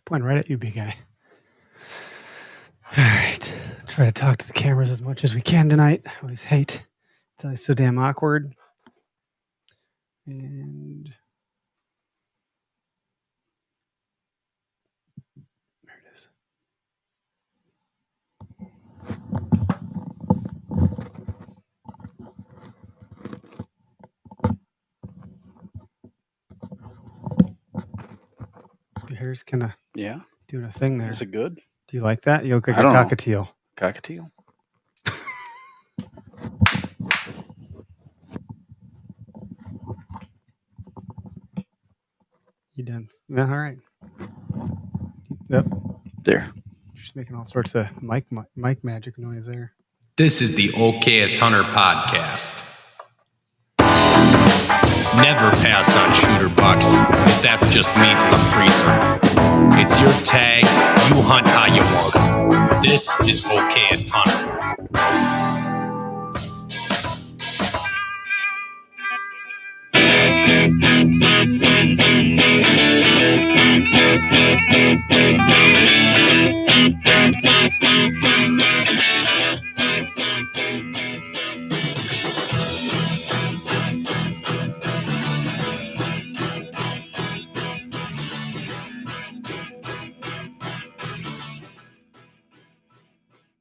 Pointing right at you, big guy. All right. Try to talk to the cameras as much as we can tonight. I always hate. It's always so damn awkward. And there it is. Your hair's kind of doing a thing there. Is it good? Do you like that? You look like a cockatiel. Cockatiel? You done? Yeah, all right. Yep. There. You're just making all sorts of mic magic noise there. This is the Okayest Hunter podcast. Never pass on shooter bucks, because that's just meat in the freezer. It's your tag, you hunt how you want. This is Okayest Hunter.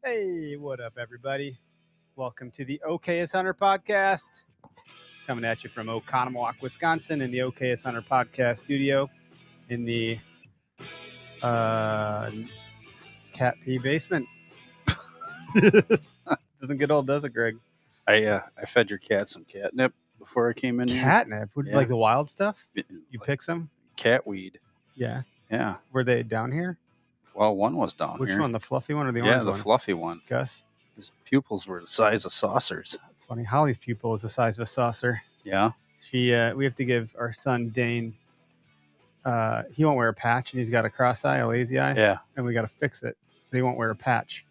Hey, what up, everybody? Welcome to the Okayest Hunter podcast. Coming at you from Oconomowoc, Wisconsin, in the Okayest Hunter podcast studio in the cat pee basement. Doesn't get old, does it, Greg? I fed your cat some catnip before I came in here. Catnip? Yeah. Like the wild stuff? You Like pick some? catweed. Yeah. Yeah. Were they down here? Well, one was down Which here. one? The fluffy one or the orange Yeah, the one? fluffy one. Gus? His pupils were the size of saucers. It's funny. Holly's pupil is the size of a saucer. Yeah. We have to give our son Dane. He won't wear a patch, and he's got a cross eye, a lazy eye. Yeah. And we got to fix it. But he won't wear a patch,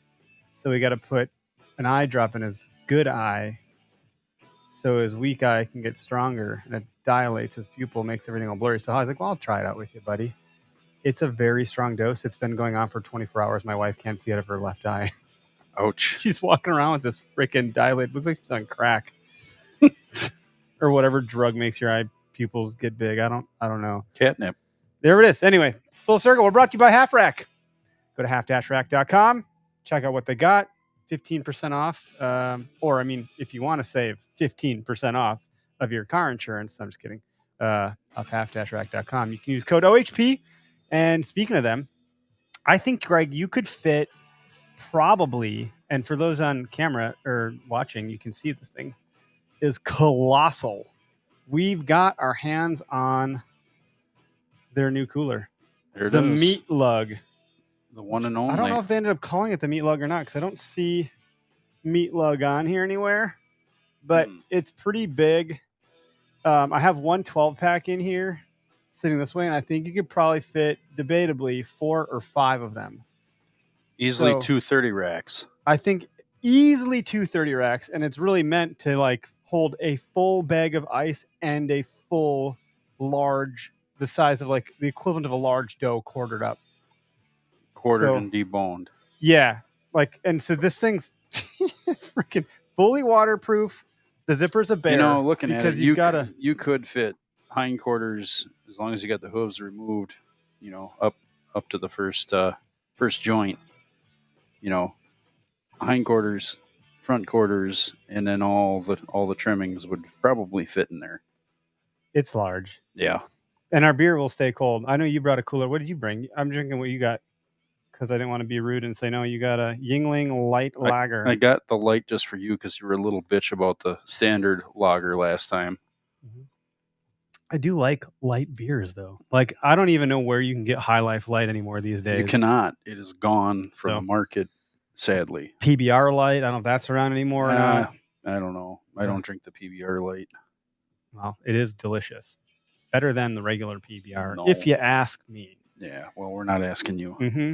so we got to put an eye drop in his good eye, so his weak eye can get stronger, and it dilates his pupil, makes everything all blurry. So I was like, "Well, I'll try it out with you, buddy." It's a very strong dose. It's been going on for 24 hours. My wife can't see out of her left eye. Ouch. She's walking around with this freaking dilate. Looks like she's on crack. Or whatever drug makes your eye pupils get big. I don't know. Catnip. There it is. Anyway, full circle. We're brought to you by Half Rack. Go to half-rack.com. Check out what they got. 15% off. Or, I mean, if you want to save 15% off of your car insurance, I'm just kidding, of half-rack.com, you can use code OHP. And speaking of them, I think, Greg, you could fit probably, and for those on camera or watching, you can see this thing is colossal. We've got our hands on their new cooler. There it the is. Meat Lug. The one and only. I don't know if they ended up calling it the Meat Lug or not, because I don't see Meat Lug on here anywhere, but it's pretty big. I have one 12-pack in here sitting this way, and I think you could probably fit, debatably, 4 or 5 of them. Easily So, 230 racks. I think easily 230 racks, and it's really meant to like hold a full bag of ice and a full large, the size of like the equivalent of a large doe quartered up. Quartered and deboned. Yeah. Like, and so this thing's it's freaking fully waterproof. The zipper's a bear. You know, looking at it, you could fit hindquarters as long as you got the hooves removed, you know, up to the first joint. You know, hindquarters, front quarters, and then all the trimmings would probably fit in there. It's large. Yeah. And our beer will stay cold. I know you brought a cooler. What did you bring? I'm drinking what you got because I didn't want to be rude and say, no, you got a Yingling light lager. I got the light just for you because you were a little bitch about the standard lager last time. Mm-hmm. I do like light beers, though. Like, I don't even know where you can get High Life Light anymore these days. You cannot. It is gone from the market, sadly. PBR Light, I don't know if that's around anymore or not. I don't know. I don't drink the PBR Light. Well, it is delicious. Better than the regular PBR, No. if you ask me. Yeah, well, we're not asking you. Mm-hmm.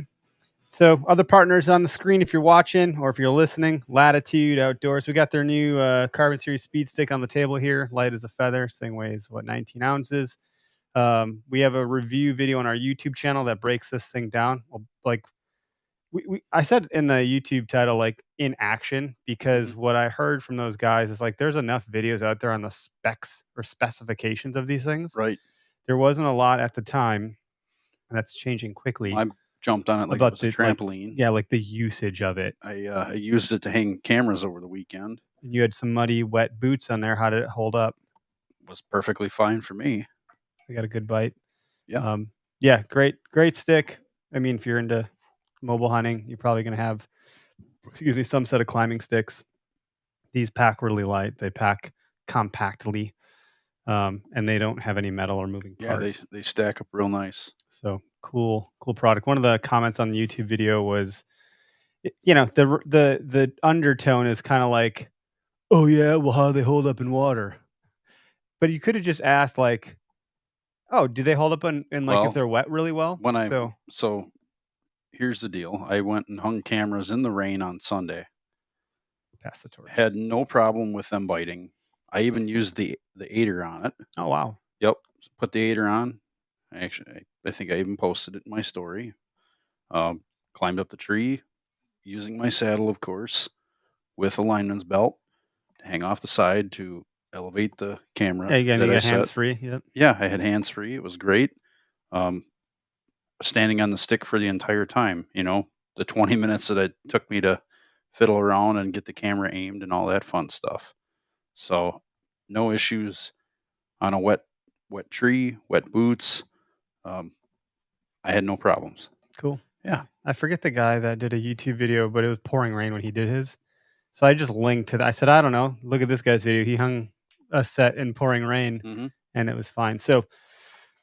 So, other partners on the screen, if you're watching or if you're listening, Latitude Outdoors. We got their new Carbon Series Speed Stick on the table here. Light as a feather. This thing weighs, 19 ounces. We have a review video on our YouTube channel that breaks this thing down. Like I said in the YouTube title, like in action, because what I heard from those guys is like there's enough videos out there on the specs or specifications of these things. Right. There wasn't a lot at the time, and that's changing quickly. I jumped on it like it was a trampoline. Like the usage of it. I used it to hang cameras over the weekend. And you had some muddy, wet boots on there. How did it hold up? It was perfectly fine for me. I got a good bite. Yeah. Yeah, great stick. I mean, if you're into mobile hunting, you're probably going to have, some set of climbing sticks. These pack really light. They pack compactly, and they don't have any metal or moving parts. Yeah, they stack up real nice. So cool product. One of the comments on the YouTube video was, the undertone is kind of like, oh yeah, well, how do they hold up in water? But you could have just asked like, oh, do they hold up in like if they're wet really well? So here's the deal. I went and hung cameras in the rain on Sunday. Pass the torch. Had no problem with them biting. I even used the aider on it. Oh wow. Yep. Put the aider on. I think I even posted it in my story. Climbed up the tree using my saddle, of course, with a lineman's belt to hang off the side to elevate the camera. Yeah, you got hands free. Yep. Yeah, I had hands free. It was great. Standing on the stick for the entire time, the 20 minutes that it took me to fiddle around and get the camera aimed and all that fun stuff. So no issues on a wet tree, wet boots. I had no problems. Cool. Yeah. I forget the guy that did a YouTube video, but it was pouring rain when he did his. So I just linked to that. I said, I don't know. Look at this guy's video. He hung a set in pouring rain and it was fine. So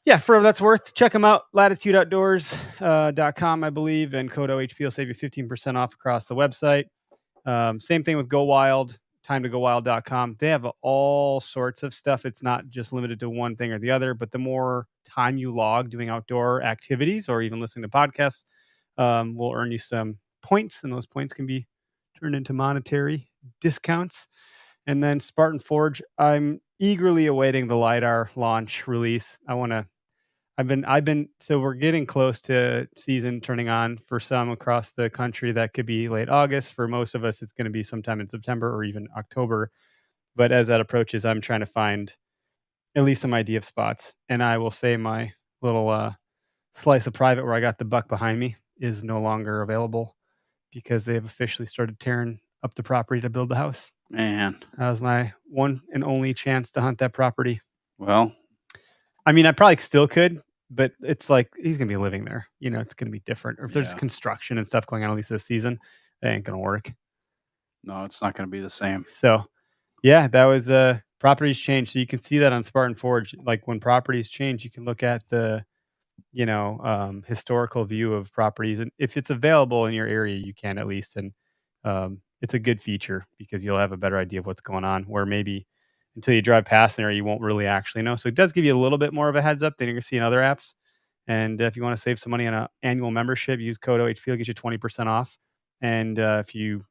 yeah, for what that's worth, check them out. latitudeoutdoors.com, I believe, and code OHP will save you 15% off across the website. Same thing with Go Wild, timetogowild.com. They have all sorts of stuff. It's not just limited to one thing or the other, but the more time you log doing outdoor activities or even listening to podcasts, will earn you some points, and those points can be turned into monetary discounts. And then Spartan Forge, I'm eagerly awaiting the LiDAR launch release. So we're getting close to season turning on for some across the country. That could be late August. For most of us, it's going to be sometime in September or even October. But as that approaches, I'm trying to find at least some idea of spots. And I will say my little slice of private where I got the buck behind me is no longer available because they've officially started tearing up the property to build the house. Man, that was my one and only chance to hunt that property. Well, I mean, I probably still could, but it's like he's gonna be living there. It's gonna be different. Or if there's construction and stuff going on, at least this season, it ain't gonna work. No, it's not gonna be the same. So, yeah, that was properties change. So you can see that on Spartan Forge. Like when properties change, you can look at the historical view of properties, and if it's available in your area, you can at least. And it's a good feature because you'll have a better idea of what's going on, where maybe until you drive past an area, you won't really actually know. So it does give you a little bit more of a heads up than you're going to see in other apps. And if you want to save some money on an annual membership, use code OHP. It'll get you 20% off. And if you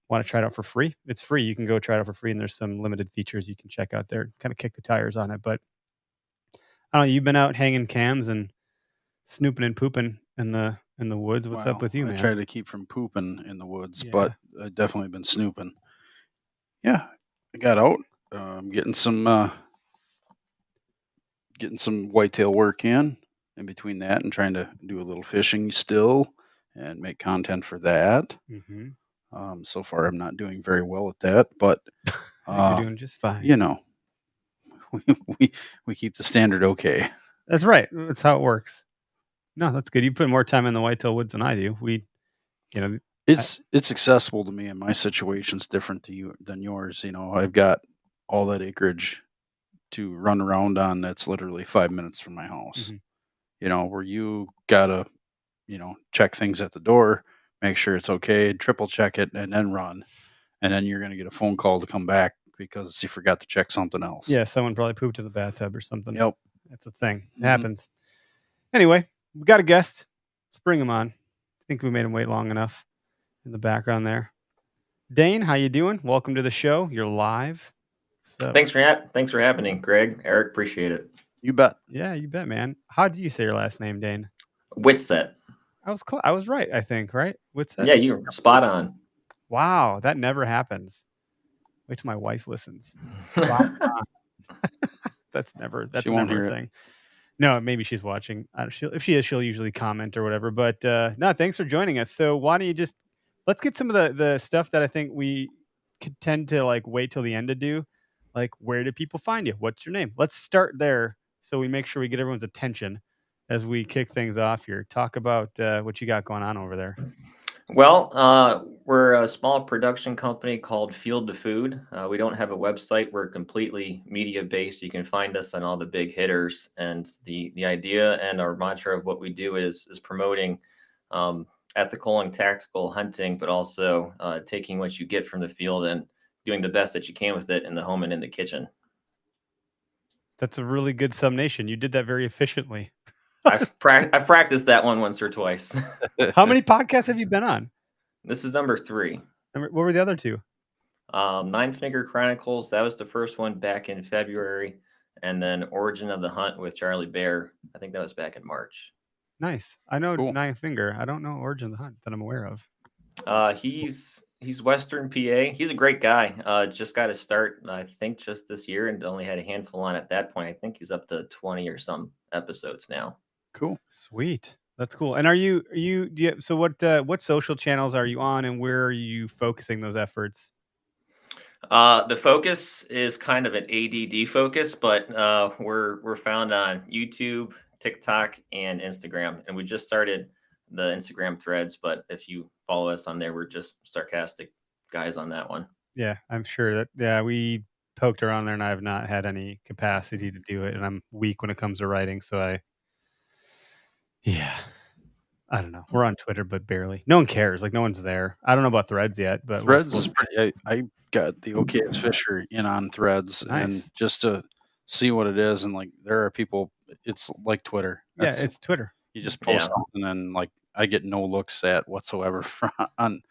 want to try it out for free, it's free. You can go try it out for free, and there's some limited features you can check out there. Kind of kick the tires on it. But I don't know. You've been out hanging cams and snooping and pooping in the woods. What's up with you, man? I try to keep from pooping in the woods, but I've definitely been snooping. Yeah, I got out. Getting some whitetail work in between that and trying to do a little fishing still and make content for that. So far, I'm not doing very well at that, but you're doing just fine. We keep the standard okay. That's right. That's how it works. No, that's good. You put more time in the whitetail woods than I do. It's accessible to me, and my situation's different to you than yours. I've got all that acreage to run around on. That's literally 5 minutes from my house. Where you gotta, check things at the door, make sure it's okay, triple check it, and then run. And then you're gonna get a phone call to come back because you forgot to check something else. Yeah, someone probably pooped in the bathtub or something. Yep, that's a thing. It happens. Anyway, we got a guest. Let's bring him on. I think we made him wait long enough in the background there. Dane, how you doing? Welcome to the show. You're live. So thanks for happening, Greg. Eric, appreciate it. You bet. Yeah, you bet, man. How do you say your last name, Dane? Whitsett. I was right, I think, right? What's that? Yeah, you're spot on. Wow, that never happens. Wait till my wife listens. Wow. That's She a won't never hear a it. thing. No, maybe she's watching. If she is, she'll usually comment or whatever. But no, thanks for joining us. So why don't you just let's get some of the stuff that I think we could tend to like wait till the end to do. Like, where do people find you? What's your name? Let's start there so we make sure we get everyone's attention as we kick things off here. Talk about what you got going on over there. Well, we're a small production company called Field to Food. We don't have a website. We're completely media based. You can find us on all the big hitters. And the idea and our mantra of what we do is promoting ethical and tactical hunting, but also taking what you get from the field and doing the best that you can with it in the home and in the kitchen. That's a really good summation. You did that very efficiently. I've practiced that one once or twice. How many podcasts have you been on? This is number 3. What were the other two? Nine Finger Chronicles. That was the first one back in February, and then Origin of the Hunt with Charlie Bear. I think that was back in March. Nice. I know Cool. Nine Finger. I don't know Origin of the Hunt that I'm aware of. He's Western PA. He's a great guy. Just got to start, I think, just this year, and only had a handful on at that point. I think he's up to 20 or some episodes now. Cool. Sweet. That's cool. And so what social channels are you on and where are you focusing those efforts? The focus is kind of an ADD focus, but we're found on YouTube, TikTok, and Instagram. And we just started the Instagram threads, but if you follow us on there, we're just sarcastic guys on that one. Yeah, I'm sure that we poked around there and I have not had any capacity to do it and I'm weak when it comes to writing, so I don't know. We're on Twitter, but barely. No one cares. Like no one's there. I don't know about Threads yet, but Threads is pretty. I got the OKS Fisher in on Threads, Nice. and just to see what it is, and like there are people. It's like Twitter. It's Twitter. You just post something, and like I get no looks at whatsoever on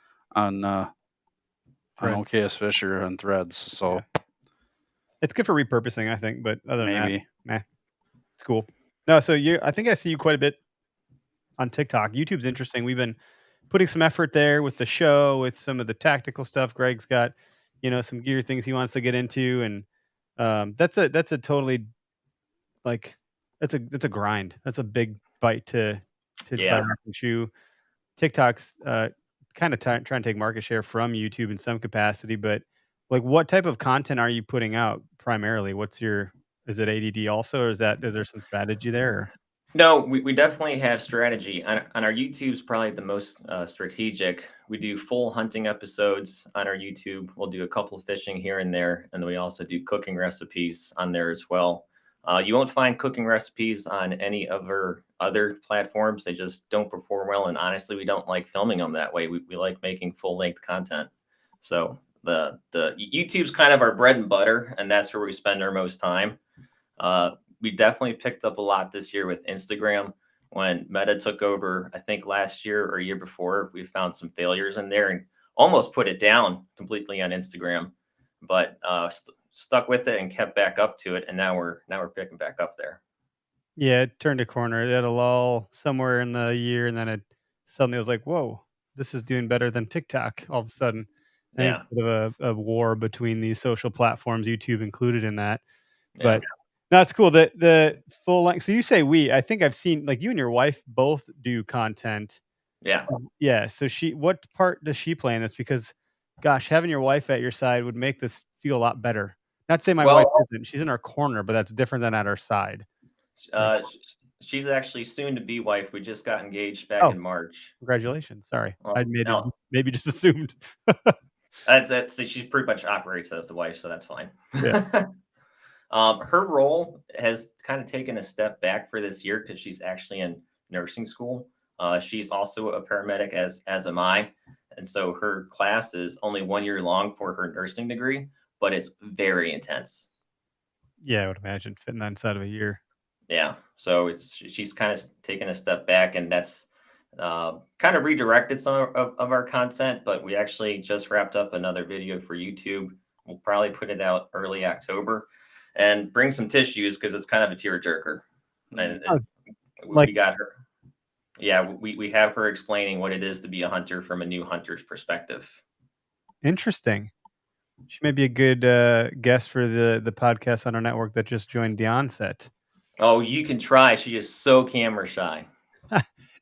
OKS Fisher on Threads. So it's good for repurposing, I think. But other than maybe, that, it's cool. No, so I think I see you quite a bit on TikTok. YouTube's interesting. We've been putting some effort there with the show, with some of the tactical stuff. Greg's got, some gear things he wants to get into, and that's a totally like that's a grind. That's a big bite to bite off and chew. TikTok's kind of trying to take market share from YouTube in some capacity, but like, what type of content are you putting out primarily? Is it ADD also, or is there some strategy there? Or? No, we definitely have strategy. On our YouTube's probably the most strategic. We do full hunting episodes on our YouTube. We'll do a couple of fishing here and there, and then we also do cooking recipes on there as well. You won't find cooking recipes on any other platforms. They just don't perform well, and honestly, we don't like filming them that way. We like making full-length content. So the YouTube's kind of our bread and butter, and that's where we spend our most time. We definitely picked up a lot this year with Instagram. When Meta took over, I think last year or year before, we found some failures in there and almost put it down completely on Instagram, but stuck with it and kept back up to it. And now we're picking back up there. Yeah, it turned a corner. It had a lull somewhere in the year, and then it suddenly was like, whoa, this is doing better than TikTok all of a sudden. And it's sort of a war between these social platforms, YouTube included in that. But no, it's cool. The full length. So you say I think I've seen, like, you and your wife both do content. Yeah. Yeah. So what part does she play in this? Because, gosh, having your wife at your side would make this feel a lot better. Not to say my wife isn't. She's in our corner, but that's different than at our side. She's actually soon to be wife. We just got engaged back in March. Congratulations. Sorry. Well, I'd maybe just assumed. That's it. So she's pretty much operates as the wife, so that's fine. Yeah. Her role has kind of taken a step back for this year because she's actually in nursing school. She's also a paramedic, as am I. And so her class is only 1 year long for her nursing degree, but it's very intense. Yeah, I would imagine fitting that inside of a year. Yeah. So she's kind of taken a step back, and that's kind of redirected some of our content, but we actually just wrapped up another video for YouTube. We'll probably put it out early October. and bring some tissues because it's kind of a tearjerker. And Oh, we got her. Yeah, we have her explaining what it is to be a hunter from a new hunter's perspective. Interesting. She may be a good guest for the podcast on our network that just joined the onset. Oh, you can try. She is so camera shy.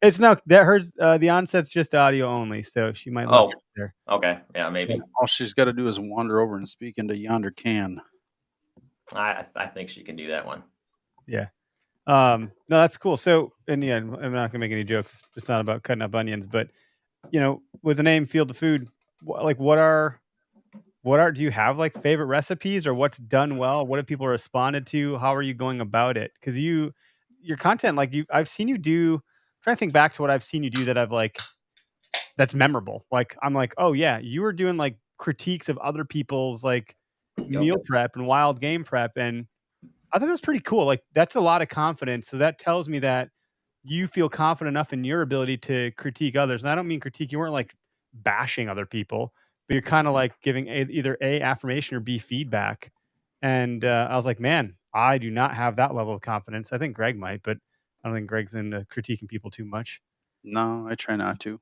It's no that hers. The onset's just audio only, so she might like it there. Okay, yeah, maybe. All she's got to do is wander over and speak into yonder can. I think she can do that one. Yeah. No, that's cool. So, and yeah, I'm not gonna make any jokes. It's not about cutting up onions, but with the name Field of Food, what are do you have like favorite recipes or what's done well? What have people responded to? How are you going about it? Because your content, I've seen you do. I'm trying to think back to what I've seen you do that I've like that's memorable. Like I'm like, oh yeah, you were doing like critiques of other people's like meal prep and wild game prep, and I thought that's pretty cool. Like that's a lot of confidence. So that tells me that you feel confident enough in your ability to critique others. And I don't mean critique. You weren't like bashing other people, but you're kind of like giving either A, affirmation or B, feedback. And I was like, man, I do not have that level of confidence. I think Greg might, but I don't think Greg's into critiquing people too much. No, I try not to.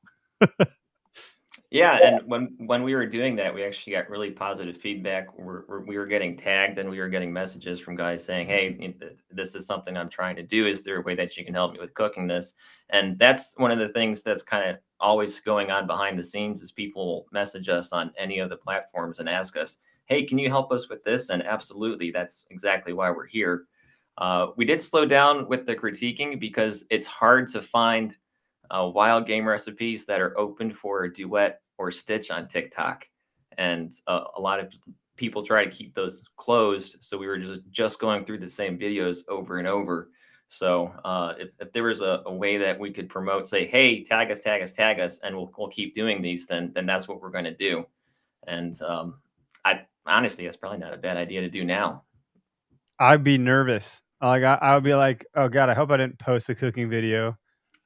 Yeah, and when we were doing that, we actually got really positive feedback. We were getting tagged, and we were getting messages from guys saying, "Hey, this is something I'm trying to do. Is there a way that you can help me with cooking this?" And that's one of the things that's kind of always going on behind the scenes is people message us on any of the platforms and ask us, "Hey, can you help us with this?" And absolutely, that's exactly why we're here. We did slow down with the critiquing because it's hard to find wild game recipes that are open for a duet or stitch on TikTok, and a lot of people try to keep those closed. So we were just going through the same videos over and over. So if there was a way that we could promote, say, hey, tag us, and we'll keep doing these, then that's what we're going to do. And I honestly, that's probably not a bad idea to do now. I'd be nervous. Like I would be like, oh god, I hope I didn't post a cooking video.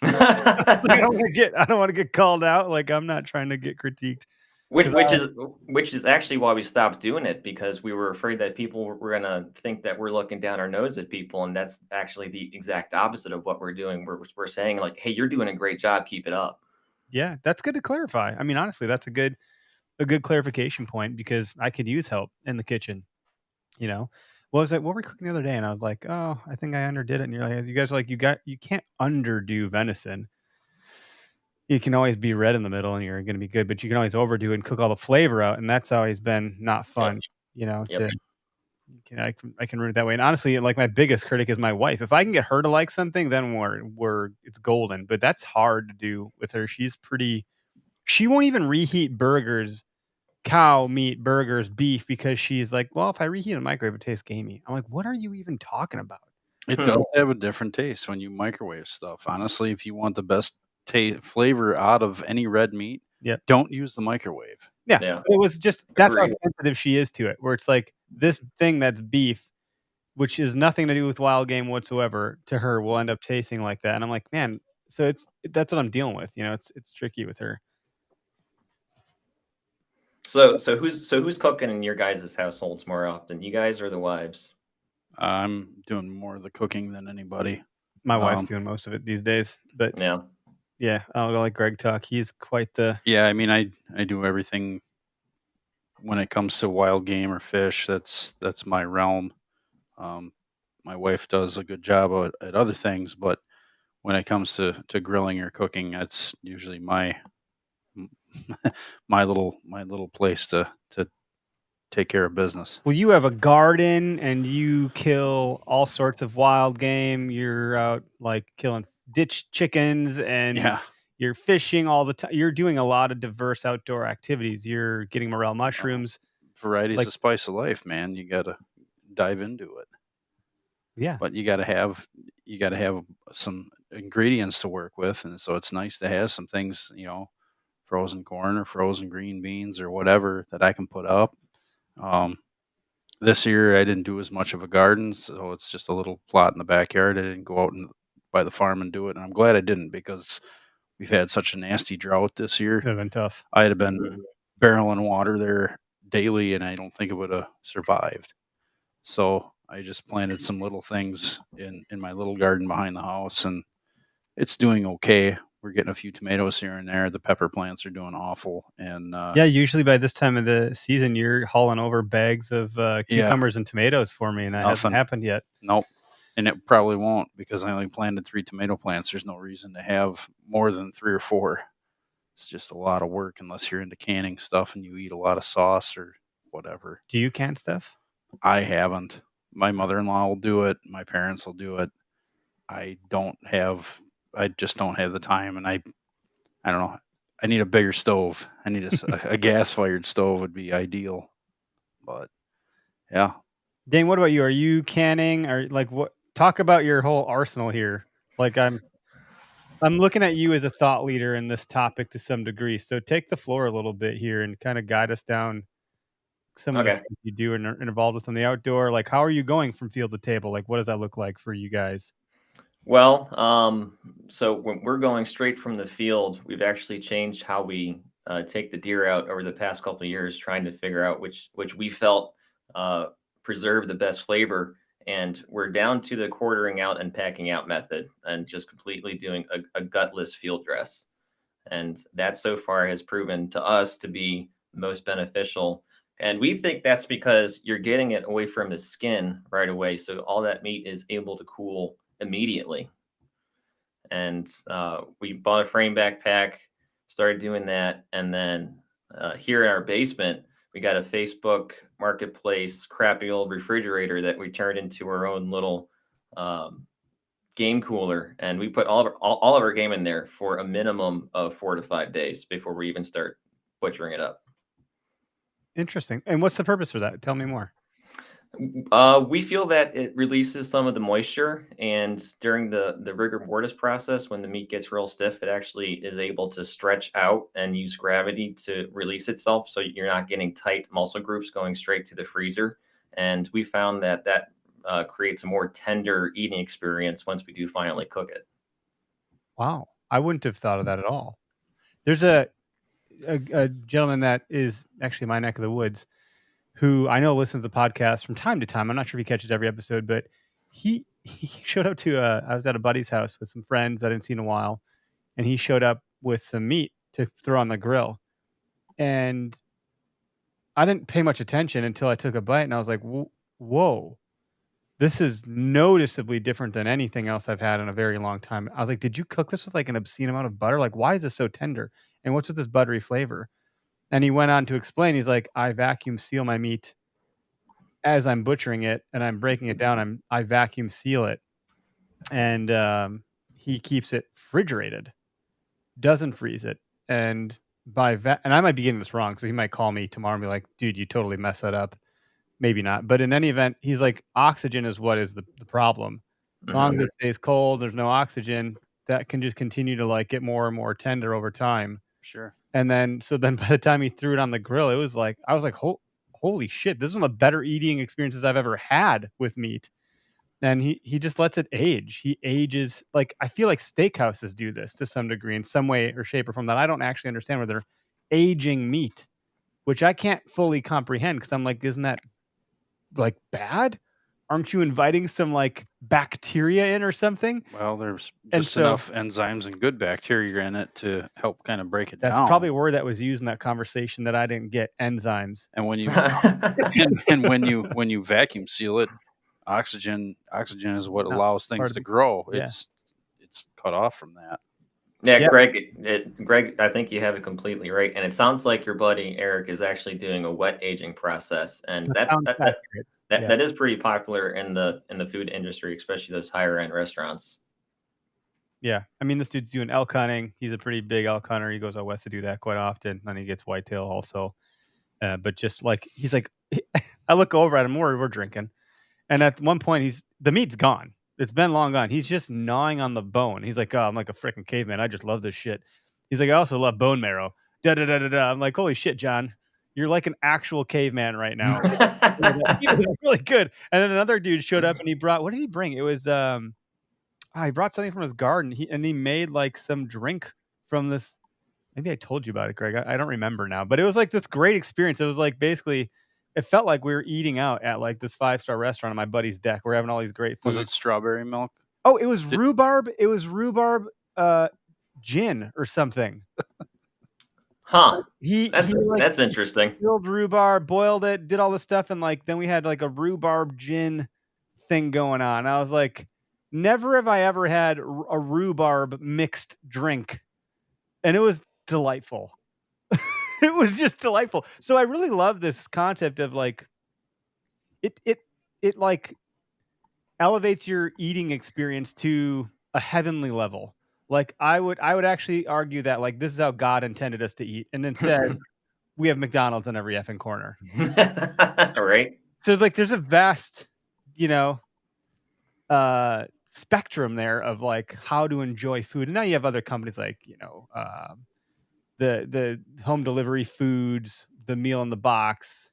I don't want to get called out. Like I'm not trying to get critiqued. Which is actually why we stopped doing it, because we were afraid that people were gonna think that we're looking down our nose at people, and that's actually the exact opposite of what we're doing. We're saying like, hey, you're doing a great job, keep it up. Yeah, that's good to clarify. I mean, honestly, that's a good clarification point because I could use help in the kitchen. What was it? What were we cooking the other day? And I was like, oh, I think I underdid it. And you're like, you guys are like, you can't underdo venison. You can always be red in the middle and you're going to be good, but you can always overdo it and cook all the flavor out. And that's always been not fun, Yep. I can ruin it that way. And honestly, like my biggest critic is my wife. If I can get her to like something, then it's golden, but that's hard to do with her. She won't even reheat burgers, cow meat burgers, beef, because she's like, well, if I reheat in a microwave, it tastes gamey. I'm like, what are you even talking about? It does have a different taste when you microwave stuff. Honestly, if you want the best flavor out of any red meat, don't use the microwave. Yeah. It was just that's how sensitive she is to it. Where it's like this thing that's beef, which is nothing to do with wild game whatsoever, to her will end up tasting like that. And I'm like, man, so that's what I'm dealing with. It's tricky with her. So who's cooking in your guys' households more often? You guys or the wives? I'm doing more of the cooking than anybody. My wife's doing most of it these days, but yeah, I'll let Greg talk. He's quite the I mean, I do everything when it comes to wild game or fish. That's my realm. My wife does a good job at other things, but when it comes to grilling or cooking, that's usually my little place to take care of business. Well, you have a garden and you kill all sorts of wild game. You're out like killing ditch chickens and you're fishing all the time. You're doing a lot of diverse outdoor activities. You're getting morel mushrooms. Variety's the spice of life, man. You got to dive into it. Yeah. But you got to have some ingredients to work with, and so it's nice to have some things, frozen corn or frozen green beans or whatever that I can put up. This year I didn't do as much of a garden, so it's just a little plot in the backyard. I didn't go out and by the farm and do it, and I'm glad I didn't because we've had such a nasty drought this year. Could have been tough. I'd have been barreling water there daily, and I don't think it would have survived. So I just planted some little things in my little garden behind the house, and it's doing okay. We're getting a few tomatoes here and there. The pepper plants are doing awful, and Yeah, usually by this time of the season, you're hauling over bags of cucumbers and tomatoes for me, and that hasn't happened yet. Nope. And it probably won't, because I only planted 3 tomato plants. There's no reason to have more than 3 or 4. It's just a lot of work unless you're into canning stuff and you eat a lot of sauce or whatever. Do you can stuff? I haven't. My mother-in-law will do it. My parents will do it. I just don't have the time, and I don't know. I need a bigger stove. I need a gas-fired stove would be ideal. But yeah. Dane, what about you? Are you canning, or like what? Talk about your whole arsenal here. Like I'm looking at you as a thought leader in this topic to some degree. So take the floor a little bit here and kind of guide us down some of the things you do and are involved with in the outdoor. Like, how are you going from field to table? Like, what does that look like for you guys? Well, so when we're going straight from the field, we've actually changed how we take the deer out over the past couple of years, trying to figure out which we felt preserve the best flavor. And we're down to the quartering out and packing out method, and just completely doing a gutless field dress. And that so far has proven to us to be most beneficial. And we think that's because you're getting it away from the skin right away. So all that meat is able to cool immediately. And we bought a frame backpack, started doing that. And then here in our basement, we got a Facebook Marketplace crappy old refrigerator that we turned into our own little game cooler, and we put all of our game in there for a minimum of 4 to 5 days before we even start butchering it up. Interesting. And what's the purpose for that? Tell me more. We feel that it releases some of the moisture, and during the rigor mortis process, when the meat gets real stiff, it actually is able to stretch out and use gravity to release itself, so you're not getting tight muscle groups going straight to the freezer. And we found that creates a more tender eating experience once we do finally cook it. Wow, I wouldn't have thought of that at all. There's a gentleman that is actually my neck of the woods, who I know listens to the podcast from time to time. I'm not sure if he catches every episode, but he showed up to I was at a buddy's house with some friends I didn't see in a while, and he showed up with some meat to throw on the grill. And I didn't pay much attention until I took a bite, and I was like, whoa, this is noticeably different than anything else I've had in a very long time. I was like, did you cook this with like an obscene amount of butter? Like, why is this so tender? And what's with this buttery flavor? And he went on to explain, he's like, I vacuum seal my meat as I'm butchering it and I'm breaking it down. I vacuum seal it. And he keeps it refrigerated, doesn't freeze it. And and I might be getting this wrong, so he might call me tomorrow and be like, dude, you totally messed that up. Maybe not. But in any event, he's like, oxygen is what is the problem. As long as it stays cold, there's no oxygen, that can just continue to like get more and more tender over time. Sure. And then by the time he threw it on the grill, it was like, I was like, holy shit, this is one of the better eating experiences I've ever had with meat. And he just lets it age. He ages, like, I feel like steakhouses do this to some degree in some way or shape or form that I don't actually understand, where they're aging meat, which I can't fully comprehend, because I'm like, isn't that like bad? Aren't you inviting some like bacteria in or something? Well, there's just enough enzymes and good bacteria in it to help kind of break it down. That's probably a word that was used in that conversation that I didn't get, enzymes. And when you when you vacuum seal it, oxygen is what allows things to grow. Yeah. It's cut off from that. Yeah, Greg, I think you have it completely right. And it sounds like your buddy Eric is actually doing a wet aging process, and that is pretty popular in the food industry, especially those higher end restaurants. Yeah, I mean, this dude's doing elk hunting. He's a pretty big elk hunter. He goes out west to do that quite often. Then he gets whitetail also. But just like, he's like, I look over at him, we're drinking, and at one point the meat's gone. It's been long gone. He's just gnawing on the bone. He's like, oh, I'm like a freaking caveman. I just love this shit. He's like, I also love bone marrow. Da da da da da. I'm like, holy shit, John, you're like an actual caveman right now. He was really good. And then another dude showed up and he brought, what did he bring? It was he brought something from his garden. He made like some drink from this. Maybe I told you about it, Greg. I don't remember now, but it was like this great experience. It was like basically it felt like we were eating out at like this 5-star restaurant on my buddy's deck. We're having all these great food. Was it strawberry milk? Oh, it was rhubarb. It was rhubarb gin or something. Huh. He That's interesting. Grilled rhubarb, boiled it, did all this stuff, and like then we had like a rhubarb gin thing going on. I was like, never have I ever had a rhubarb mixed drink, and it was delightful. It was just delightful. So I really love this concept of like it like elevates your eating experience to a heavenly level. Like I would actually argue that like this is how God intended us to eat, and instead we have McDonald's on every effing corner. Right. So like there's a vast, spectrum there of like how to enjoy food. And now you have other companies like, the home delivery foods, the meal in the box.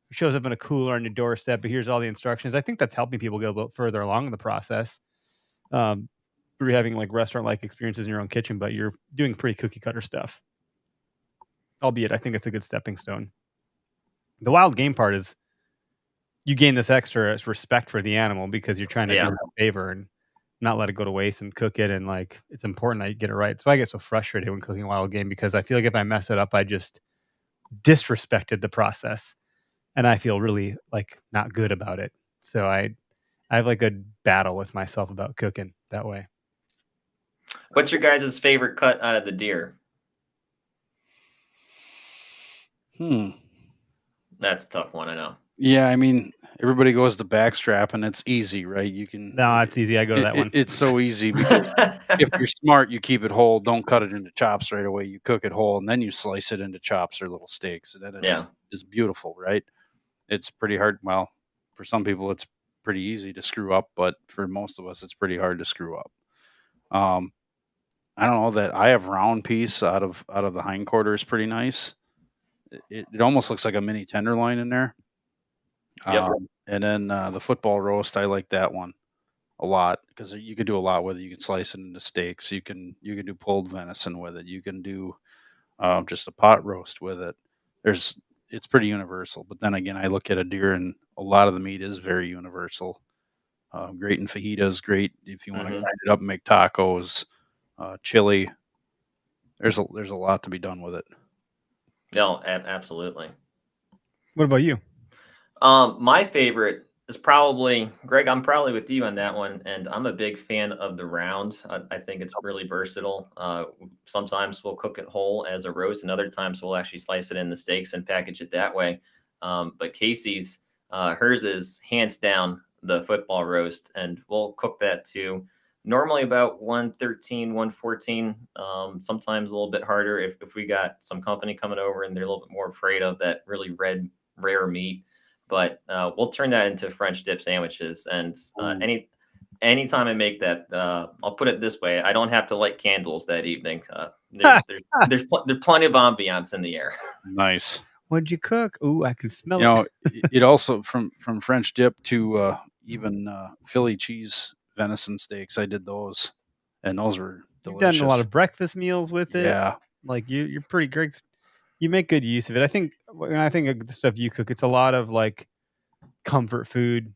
It shows up in a cooler on your doorstep, but here's all the instructions. I think that's helping people get a little further along in the process. Through having like restaurant-like experiences in your own kitchen, but you're doing pretty cookie cutter stuff. Albeit, I think it's a good stepping stone. The wild game part is you gain this extra respect for the animal because you're trying to do it a favor and not let it go to waste and cook it. And like, it's important that you get it right. So I get so frustrated when cooking wild game because I feel like if I mess it up, I just disrespected the process and I feel really like not good about it. So I have like a battle with myself about cooking that way. What's your guys' favorite cut out of the deer? That's a tough one, I know. Yeah, I mean, everybody goes to backstrap, and it's easy, right? You can. No, it's easy. I go to that one. It's so easy because if you're smart, you keep it whole. Don't cut it into chops right away. You cook it whole, and then you slice it into chops or little steaks. And then it's beautiful, right? It's pretty hard. Well, for some people, it's pretty easy to screw up, but for most of us, it's pretty hard to screw up. I don't know that I have round piece out of the hindquarter is pretty nice. It almost looks like a mini tenderloin in there. Yep. And then the football roast, I like that one a lot because you can do a lot with it. You can slice it into steaks. You can do pulled venison with it. You can do just a pot roast with it. It's pretty universal. But then again, I look at a deer and a lot of the meat is very universal. Great in fajitas. Great if you want to grind it up and make tacos. Chili. There's a lot to be done with it. No, absolutely. What about you? My favorite is probably Greg. I'm probably with you on that one, and I'm a big fan of the round. I think it's really versatile. Sometimes we'll cook it whole as a roast, and other times we'll actually slice it in the steaks and package it that way. But Casey's, hers is hands down the football roast, and we'll cook that too. Normally about 113, 114, sometimes a little bit harder if we got some company coming over and they're a little bit more afraid of that really rare meat. But we'll turn that into French dip sandwiches. And anytime I make that, I'll put it this way: I don't have to light candles that evening. There's plenty of ambiance in the air. Nice. What'd you cook? Ooh, I can smell it. It also from French dip to even Philly cheese venison steaks. I did those, and those were delicious. You've done a lot of breakfast meals with it. Yeah, like you're pretty great. You make good use of it. I think when I think of the stuff you cook, it's a lot of like comfort food,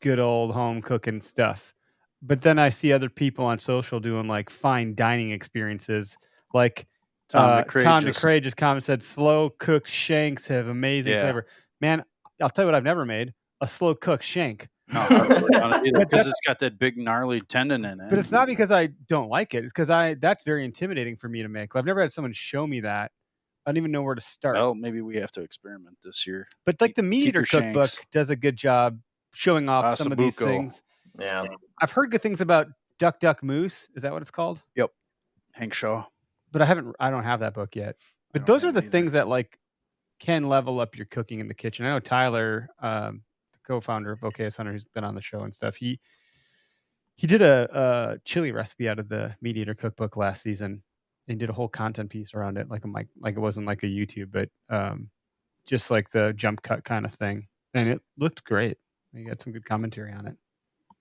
good old home cooking stuff. But then I see other people on social doing like fine dining experiences. Like Tom McCrae just commented, said slow cooked shanks have amazing flavor. Man, I'll tell you what I've never made: a slow cooked shank. No, because it's got that big gnarly tendon in it. But it's not because I don't like it. It's because that's very intimidating for me to make. I've never had someone show me that. I don't even know where to start. Well, maybe we have to experiment this year. But like the Meat Eater cookbook does a good job showing off some of these things. Yeah, I've heard good things about Duck Moose. Is that what it's called? Yep, Hank Shaw. But I don't have that book yet. But those are the things that like can level up your cooking in the kitchen. I know Tyler, the co-founder of OKS Hunter, who's been on the show and stuff. He did a chili recipe out of the Meat Eater cookbook last season. And did a whole content piece around it, like it wasn't like a YouTube, but just like the jump cut kind of thing, and it looked great. You got some good commentary on it.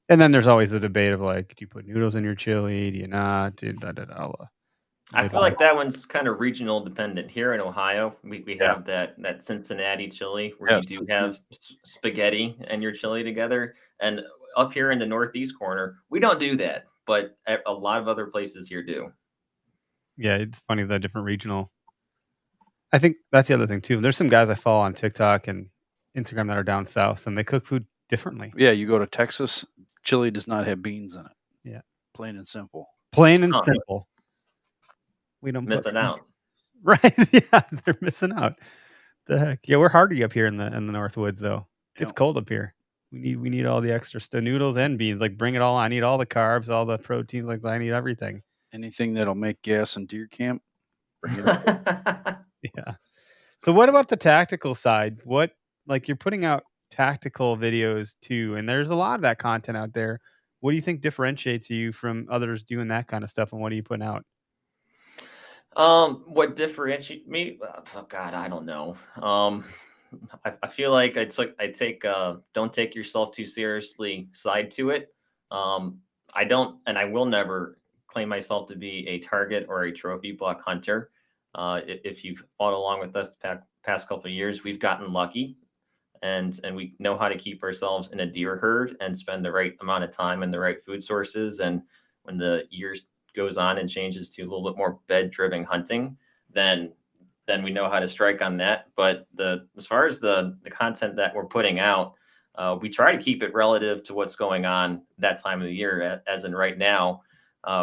And then there's always the debate of like, do you put noodles in your chili? Do you not? I feel like that one's kind of regional dependent. Here in Ohio, we have that Cincinnati chili where you Yes. do have spaghetti and your chili together. And up here in the Northeast corner, we don't do that, but a lot of other places here do. Yeah, it's funny the different regional. I think that's the other thing too. There's some guys I follow on TikTok and Instagram that are down south, and they cook food differently. Yeah, you go to Texas, chili does not have beans in it. Yeah, Plain and simple. plain and Huh. simple. We don't put Missing out. right. Yeah, they're missing out. The heck? Yeah, we're hardy up here in the North Woods though. It's Yep. cold up here. We need all the extra stuff, noodles and beans. Like bring it all. I need all the carbs, all the proteins. Like I need everything. Anything that'll make gas in deer camp, bring it up. Yeah. So what about the tactical side? What like you're putting out tactical videos too, and there's a lot of that content out there. What do you think differentiates you from others doing that kind of stuff, and what are you putting out? What differentiates me? Oh God, I don't know. I feel like I take don't take yourself too seriously side to it. I don't, and I will never claim myself to be a target or a trophy buck hunter. If you've followed along with us the past couple of years, we've gotten lucky, and we know how to keep ourselves in a deer herd and spend the right amount of time in the right food sources. And when the years goes on and changes to a little bit more bed driven hunting, then we know how to strike on that. But as far as the content that we're putting out, we try to keep it relative to what's going on that time of the year. As in right now,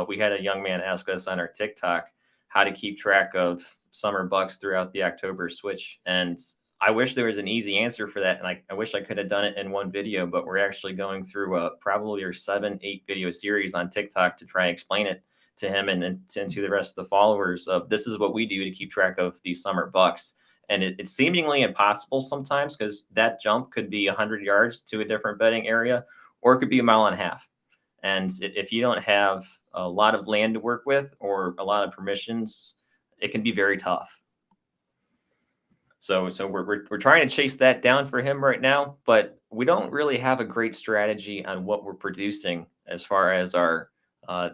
we had a young man ask us on our TikTok how to keep track of summer bucks throughout the October switch. And I wish there was an easy answer for that. And I wish I could have done it in one video, but we're actually going through probably our 7-8 video series on TikTok to try and explain it to him and to the rest of the followers of this is what we do to keep track of these summer bucks. And it's seemingly impossible sometimes because that jump could be 100 yards to a different bedding area, or it could be a mile and a half. And if you don't have a lot of land to work with or a lot of permissions, it can be very tough. So we're trying to chase that down for him right now, but we don't really have a great strategy on what we're producing as far as our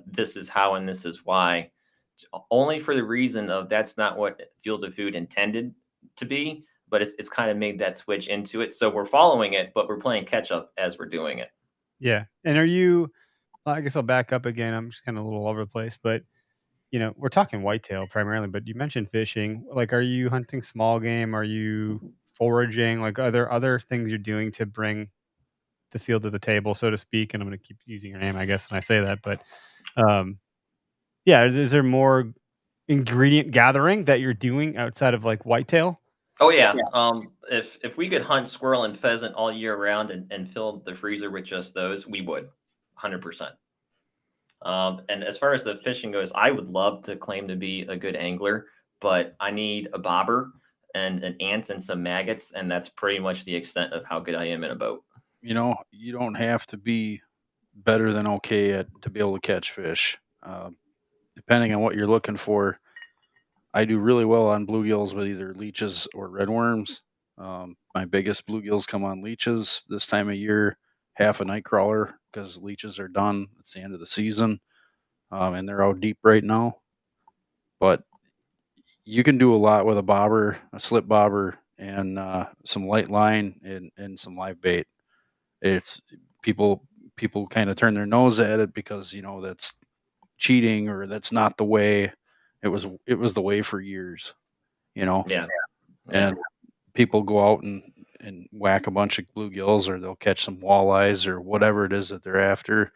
this is how and this is why. Only for the reason of that's not what Field of Food intended to be, but it's kind of made that switch into it. So we're following it, but we're playing catch up as we're doing it. Yeah. And are you? I guess I'll back up again. I'm just kind of a little all over the place, but we're talking whitetail primarily. But you mentioned fishing. Like, are you hunting small game? Are you foraging? Like, are there other things you're doing to bring the field to the table, so to speak? And I'm going to keep using your name, I guess, when I say that. But yeah, is there more ingredient gathering that you're doing outside of like whitetail? Oh yeah. If we could hunt squirrel and pheasant all year round and fill the freezer with just those, we would, 100%. And as far as the fishing goes, I would love to claim to be a good angler, but I need a bobber and an ant and some maggots, and that's pretty much the extent of how good I am in a boat. You don't have to be better than okay to be able to catch fish. Depending on what you're looking for, I do really well on bluegills with either leeches or redworms. My biggest bluegills come on leeches this time of year, half a night crawler because leeches are done. It's the end of the season, and they're out deep right now. But you can do a lot with a bobber, a slip bobber, and some light line and some live bait. It's people kind of turn their nose at it because that's cheating or that's not the way. It was the way for years, Yeah. and people go out and whack a bunch of bluegills or they'll catch some walleyes or whatever it is that they're after.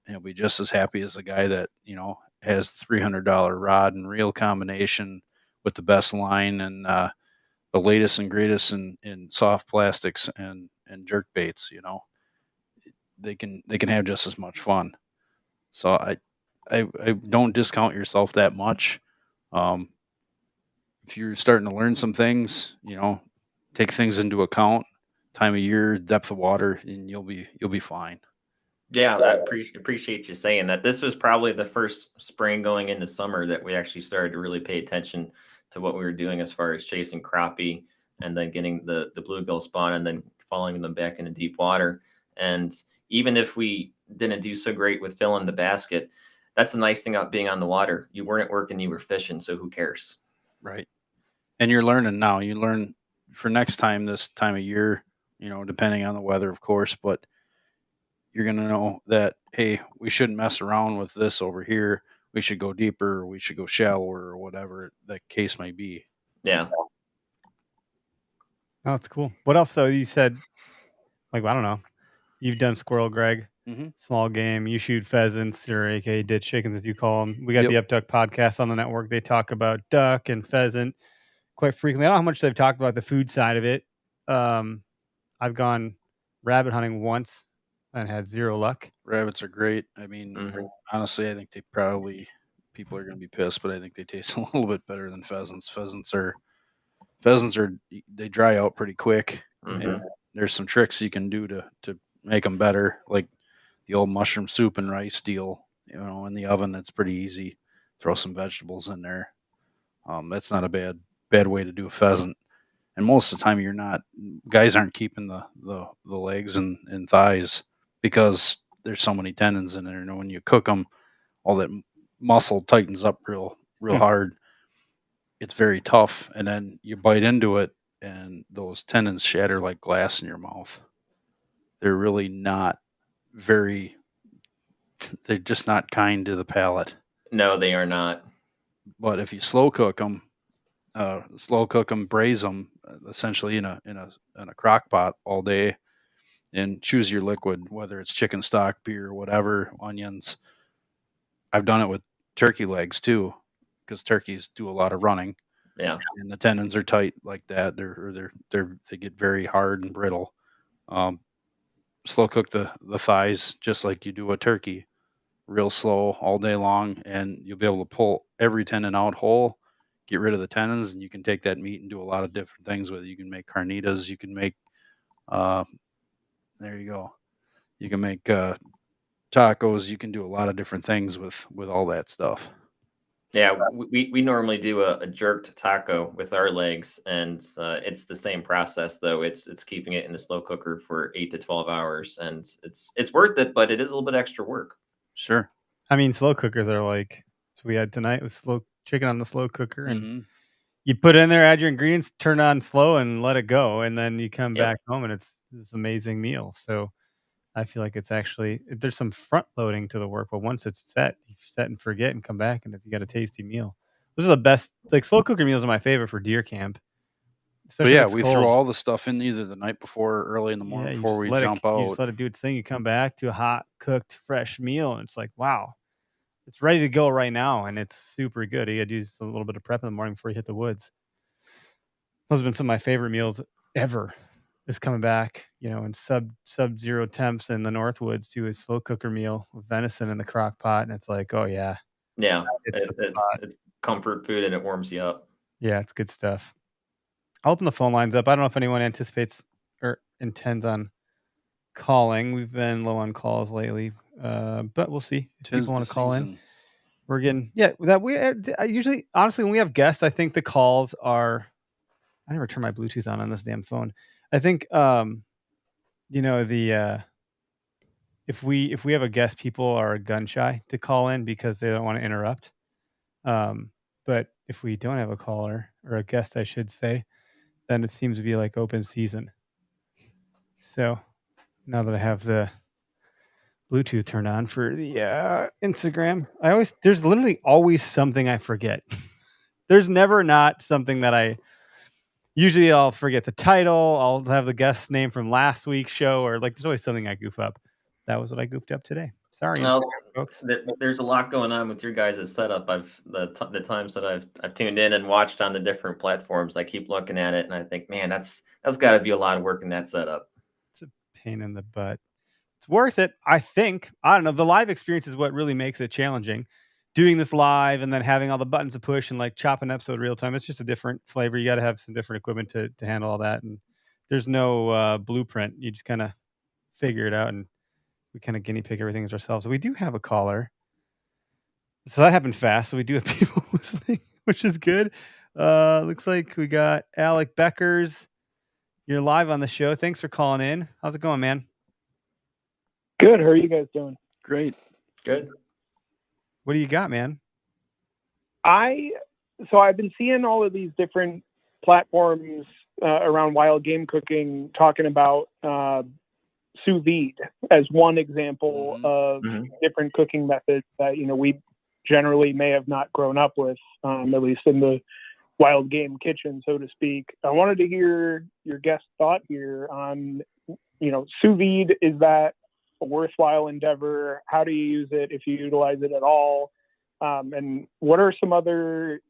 And he'll be just as happy as the guy that, has $300 rod and reel combination with the best line and the latest and greatest in soft plastics and jerk baits. They can have just as much fun. So I don't discount yourself that much. If you're starting to learn some things, take things into account, time of year, depth of water, and you'll be fine. Yeah, I appreciate you saying that. This was probably the first spring going into summer that we actually started to really pay attention to what we were doing as far as chasing crappie and then getting the bluegill spawn and then following them back into deep water. And even if we didn't do so great with filling the basket, that's the nice thing about being on the water. You weren't at work and you were fishing, so who cares? Right. And you're learning now. You learn for next time, this time of year, depending on the weather, of course, but you're going to know that, hey, we shouldn't mess around with this over here. We should go deeper, or we should go shallower, or whatever the case may be. Yeah. Oh, that's cool. What else, though? You said, like, I don't know. You've done squirrel, Greg. Mm-hmm. Small game. You shoot pheasants, or aka ditch chickens, as you call them. We got the Up Duck podcast on the network. They talk about duck and pheasant quite frequently. I don't know how much they've talked about the food side of it. I've gone rabbit hunting once and had zero luck. Rabbits are great. I mean, honestly, I think people are going to be pissed, but I think they taste a little bit better than pheasants. Pheasants are they dry out pretty quick. And there's some tricks you can do to make them better, like the old mushroom soup and rice deal. In the oven, it's pretty easy. Throw some vegetables in there. That's not a bad way to do a pheasant. And most of the time, guys aren't keeping the legs and thighs because there's so many tendons in there. When you cook them, all that muscle tightens up real hard. It's very tough, and then you bite into it, and those tendons shatter like glass in your mouth. They're really not they're just not kind to the palate. No, they are not. But if you slow cook them, braise them, essentially in a crock pot all day, and choose your liquid, whether it's chicken stock, beer, whatever, onions. I've done it with turkey legs too, because turkeys do a lot of running. Yeah. And the tendons are tight like that. They get very hard and brittle. Slow cook the thighs just like you do a turkey, real slow all day long, and you'll be able to pull every tendon out whole, get rid of the tendons, and you can take that meat and do a lot of different things with it. You can make carnitas. You can make, there you go. You can make tacos. You can do a lot of different things with all that stuff. Yeah, we normally do a jerked taco with our legs, and it's the same process though. It's keeping it in the slow cooker for 8 to 12 hours, and it's worth it, but it is a little bit extra work. Sure. I mean, slow cookers are like we had tonight with slow chicken on the slow cooker, and you put it in there, add your ingredients, turn on slow, and let it go, and then you come back home, and it's this amazing meal. So I feel like it's actually there's some front loading to the work, but once it's set, you set and forget, and come back, and you got a tasty meal. Those are the best. Like slow cooker meals are my favorite for deer camp. But yeah, we throw all the stuff in either the night before or early in the morning before we jump out. You just let it do its thing. You come back to a hot, cooked, fresh meal, and it's like, wow, it's ready to go right now, and it's super good. You got to do a little bit of prep in the morning before you hit the woods. Those have been some of my favorite meals ever. Is coming back, in sub-zero temps in the Northwoods to a slow cooker meal with venison in the crock pot, and it's like, oh yeah, it's comfort food and it warms you up. Yeah, it's good stuff. I'll open the phone lines up. I don't know if anyone anticipates or intends on calling. We've been low on calls lately, but we'll see if people want to call in. We're getting usually, honestly, when we have guests, I think the calls are. I never turn my Bluetooth on this damn phone. I think if we have a guest, people are gun shy to call in because they don't want to interrupt. But if we don't have a caller or a guest, I should say, then it seems to be like open season. So now that I have the Bluetooth turned on for the Instagram, there's literally always something I forget. There's never not something that usually I'll forget the title. I'll have the guest name from last week's show, or there's always something I goof up. That was what I goofed up today. Sorry, folks. There's a lot going on with your guys' setup. The times that I've tuned in and watched on the different platforms, I keep looking at it and I think, man, that's got to be a lot of work in that setup. It's a pain in the butt. It's worth it, I think. I don't know. The live experience is what really makes it challenging. Doing this live and then having all the buttons to push and chopping episode real time, it's just a different flavor. You got to have some different equipment to handle all that. And there's no blueprint. You just kind of figure it out, and we kind of guinea pig everything as ourselves. So we do have a caller. So that happened fast. So we do have people listening, which is good. Looks like we got Alec Beckers. You're live on the show. Thanks for calling in. How's it going, man? Good. How are you guys doing? Great. Good. What do you got, man? So I've been seeing all of these different platforms around wild game cooking talking about sous vide as one example of different cooking methods that we generally may have not grown up with, at least in the wild game kitchen, so to speak. I wanted to hear your guest thought here on, sous vide. Is that a worthwhile endeavor? How do you use it, if you utilize it at all? And what are some other,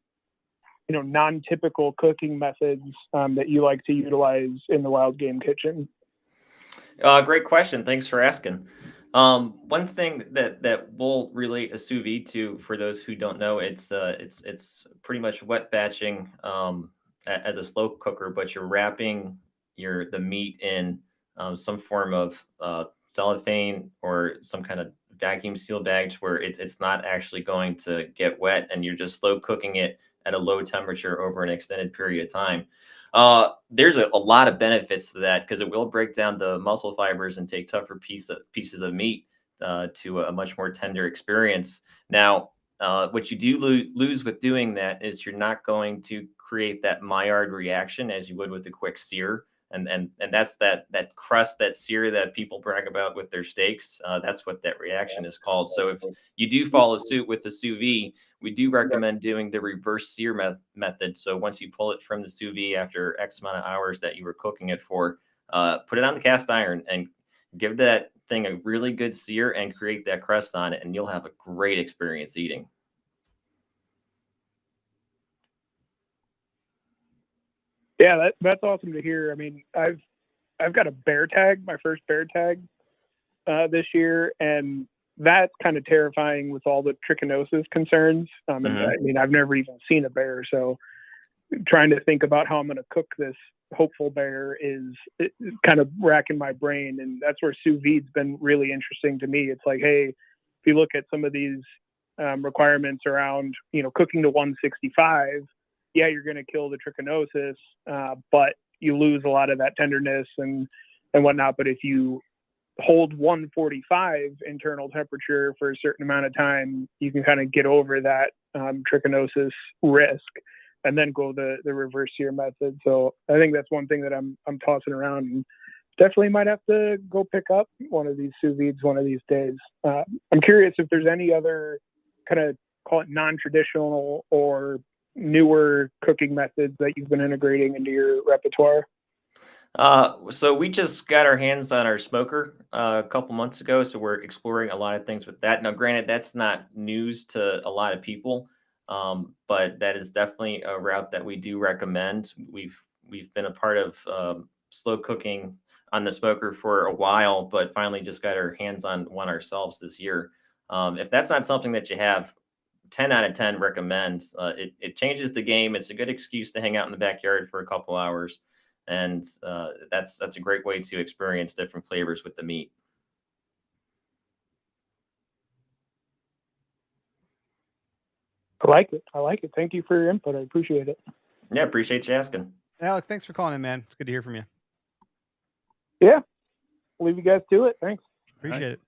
non-typical cooking methods that you like to utilize in the wild game kitchen? Great question. Thanks for asking. One thing that we'll relate a sous vide to, for those who don't know, it's pretty much wet batching as a slow cooker, but you're wrapping the meat in some form of cellophane or some kind of vacuum seal bags where it's not actually going to get wet, and you're just slow cooking it at a low temperature over an extended period of time. There's a lot of benefits to that, because it will break down the muscle fibers and take tougher pieces of meat to a much more tender experience. Now, what you do lose with doing that is you're not going to create that Maillard reaction as you would with a quick sear. And that's that crust, that sear that people brag about with their steaks. That's what that reaction is called. So if you do follow suit with the sous vide, we do recommend doing the reverse sear method. So once you pull it from the sous vide after X amount of hours that you were cooking it for, put it on the cast iron and give that thing a really good sear and create that crust on it, and you'll have a great experience eating. Yeah, that's awesome to hear. I mean, I've got a bear tag, my first bear tag this year, and that's kind of terrifying with all the trichinosis concerns. And I mean, I've never even seen a bear, so trying to think about how I'm going to cook this hopeful bear is kind of racking my brain. And that's where sous vide's been really interesting to me. It's like, hey, if you look at some of these requirements around, cooking to 165, yeah, you're going to kill the trichinosis, but you lose a lot of that tenderness and whatnot. But if you hold 145 internal temperature for a certain amount of time, you can kind of get over that trichinosis risk and then go the reverse sear method. So I think that's one thing that I'm tossing around, and definitely might have to go pick up one of these sous vides one of these days. I'm curious if there's any other kind of, call it non-traditional or newer cooking methods that you've been integrating into your repertoire. So we just got our hands on our smoker a couple months ago, so we're exploring a lot of things with that. Now, granted, that's not news to a lot of people, but that is definitely a route that we do recommend. We've been a part of slow cooking on the smoker for a while, but finally just got our hands on one ourselves this year. If that's not something that you have, 10 out of 10 recommend. It changes the game. It's a good excuse to hang out in the backyard for a couple hours. And that's a great way to experience different flavors with the meat. I like it. Thank you for your input. I appreciate it. Yeah, appreciate you asking. Alex, thanks for calling in, man. It's good to hear from you. Yeah, I'll leave you guys to it. Thanks. Appreciate it.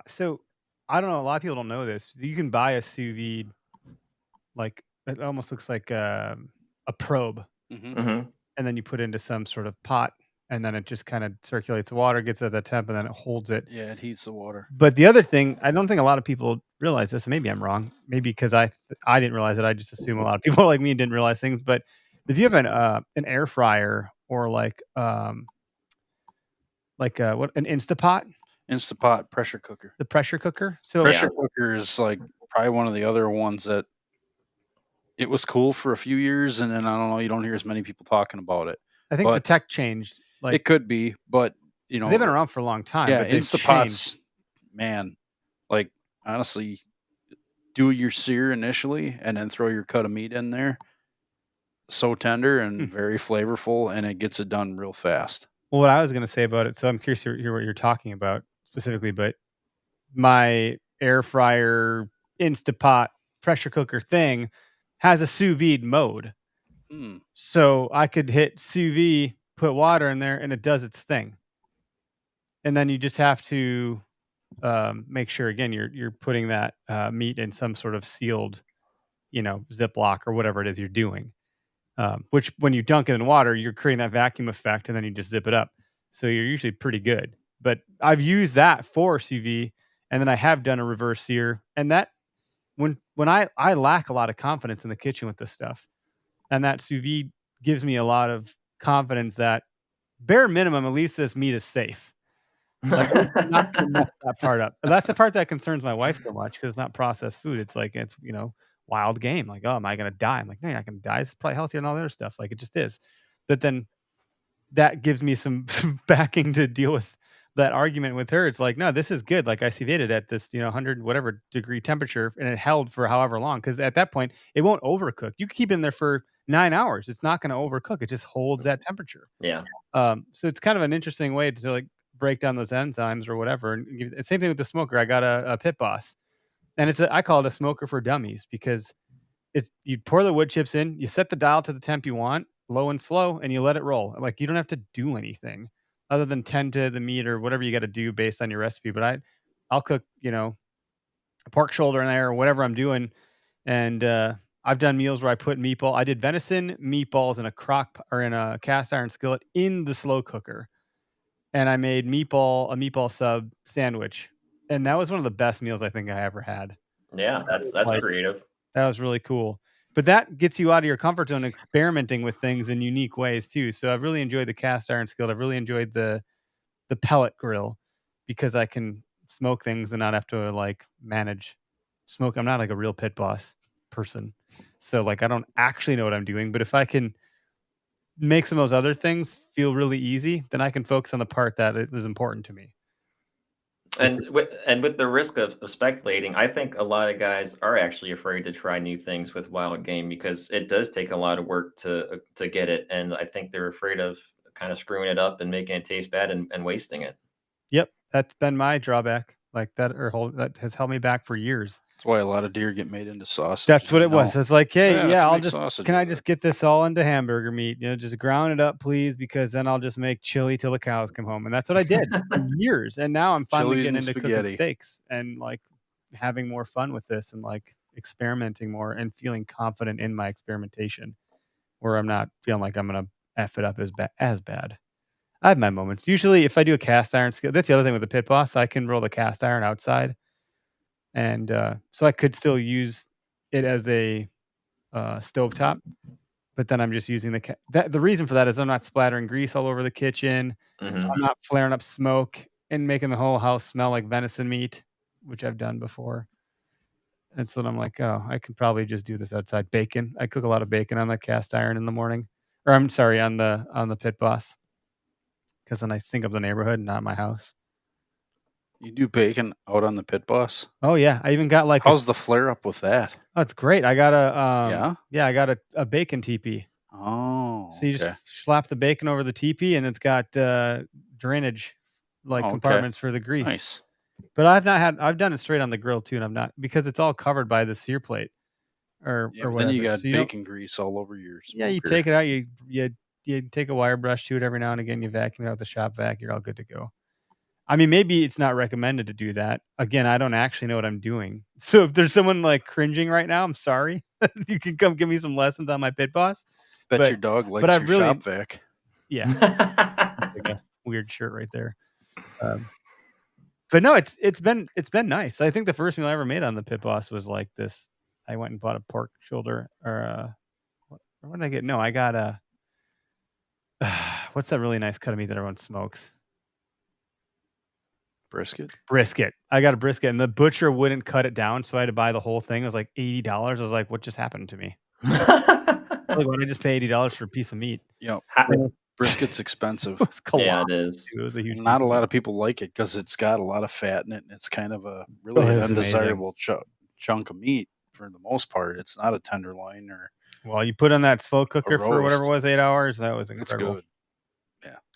So I don't know. A lot of people don't know this. You can buy a sous vide, like it almost looks like a probe, and then you put it into some sort of pot, and then it just kind of circulates the water, gets at that temp, and then it holds it. Yeah, it heats the water. But the other thing, I don't think a lot of people realize this, and maybe I'm wrong. Maybe because I didn't realize it. I just assume a lot of people like me didn't realize things. But if you have an air fryer or like an Instapot. Instapot pressure cooker. The pressure cooker. So pressure cooker is like probably one of the other ones that it was cool for a few years, and then I don't know, you don't hear as many people talking about it. I think the tech changed. Like it could be, but they've been around for a long time. Yeah, but Instapots, man, like honestly, do your sear initially, and then throw your cut of meat in there. So tender and very flavorful, and it gets it done real fast. Well, what I was going to say about it, so I'm curious to hear what you're talking about specifically, but my air fryer Instapot pressure cooker thing has a sous vide mode. So I could hit sous vide, put water in there, and it does its thing. And then you just have to make sure again you're putting that meat in some sort of sealed, Ziploc or whatever it is you're doing. Which when you dunk it in water, you're creating that vacuum effect, and then you just zip it up. So you're usually pretty good. But I've used that for sous vide, and then I have done a reverse sear, and that when I lack a lot of confidence in the kitchen with this stuff, and that sous vide gives me a lot of confidence that bare minimum, at least this meat is safe. Like, at least I'm not gonna mess that part up. That's the part that concerns my wife so much because it's not processed food. It's like it's, wild game. Like, "Oh, am I gonna die?" I'm like, "No, you're not gonna die. It's probably healthier than all the other stuff." Like, it just is. But then that gives me some some backing to deal with that argument with her. It's like, "No, this is good." Like, I sous vided at this, 100 whatever degree temperature, and it held for however long. Because at that point, it won't overcook. You can keep it in there for 9 hours. It's not gonna overcook. It just holds that temperature. Yeah. So it's kind of an interesting way to like break down those enzymes or whatever. And same thing with the smoker. I got a Pit Boss, and I call it a smoker for dummies because you pour the wood chips in, you set the dial to the temp you want, low and slow, and you let it roll. Like you don't have to do anything other than tend to the meat or whatever you got to do based on your recipe. But I'll cook, a pork shoulder in there or whatever I'm doing, and I've done meals where I put meatball. I did venison meatballs in a cast iron skillet in the slow cooker, and I made a meatball sub sandwich, and that was one of the best meals I think I ever had. Yeah, that's Like, creative. that was really cool. But that gets you out of your comfort zone, experimenting with things in unique ways too. So I've really enjoyed the cast iron skillet. I've really enjoyed the pellet grill because I can smoke things and not have to like manage smoke. I'm not like a real pit boss person. So like I don't actually know what I'm doing, but if I can make some of those other things feel really easy, then I can focus on the part that is important to me. And with the risk of speculating, I think a lot of guys are actually afraid to try new things with wild game because it does take a lot of work to get it, and I think they're afraid of kind of screwing it up and making it taste bad and wasting it. Yep, that's been my drawback. Like that has held me back for years. That's why a lot of deer get made into sausage. That's what it was. It's like, hey, Yeah, yeah, let's make sausage can I with just it. get this all into hamburger meat? Just ground it up, please, because then I'll just make chili till the cows come home. And that's what I did for years. And now I'm finally Chilies getting and into cooking spaghetti. steaks and like having more fun with this and like experimenting more and feeling confident in my experimentation, where I'm not feeling like I'm gonna f it up as bad. I have my moments. Usually, if I do a cast iron skill, that's the other thing with the Pit Boss. I can roll the cast iron outside, and so I could still use it as a stovetop, but then I'm just using the reason for that is I'm not splattering grease all over the kitchen. Hmm. I'm not flaring up smoke and making the whole house smell like venison meat, which I've done before. And so then I'm like, oh, I could probably just do this outside. Bacon. I cook a lot of bacon on the cast iron in the morning, or I'm sorry, on the Pit Boss, because then I sync up the neighborhood, not my house. You do bacon out on the Pit Boss? Oh yeah, I even got like How's the flare up with that? oh, it's great. I got I got a bacon teepee. Oh, So you okay. just slap the bacon over the teepee, and it's got drainage like Oh, okay. compartments for the grease. Nice. But I've done it straight on the grill too, and I'm not because it's all covered by the sear plate or Yeah, but whatever. then you got So you don't- bacon grease all over your smoker. yeah, you take it out, you take a wire brush to it every now and again, you vacuum it out the shop vac, you're all good to go. I mean, maybe it's not recommended to do that. Again, I don't actually know what I'm doing. So if there's someone like cringing right now, I'm sorry. You can come give me some lessons on my Pit Boss. Bet but- your dog but likes I your really- shop vac. Yeah. Like a weird shirt right there. But no, it's been nice. I think the first meal I ever made on the Pit Boss was like this. I went and bought a pork shoulder or what did I get? No, I got a what's that really nice cut of meat that everyone smokes? Brisket. I got a brisket, and the butcher wouldn't cut it down, so I had to buy the whole thing. It was like $80. I was like, what just happened to me? Like, why did I just pay $80 for a piece of meat? Yep. Ha- Brisket's expensive. It was yeah, colossal. it is. It was a huge. Not a lot of people like it because it's got a lot of fat in it, and it's kind of a really Oh, an it's amazing. undesirable chunk of meat for the most part. It's not a tenderloin or Well, you put on that slow cooker for whatever it roast. was, 8 hours. That was it's incredible. good.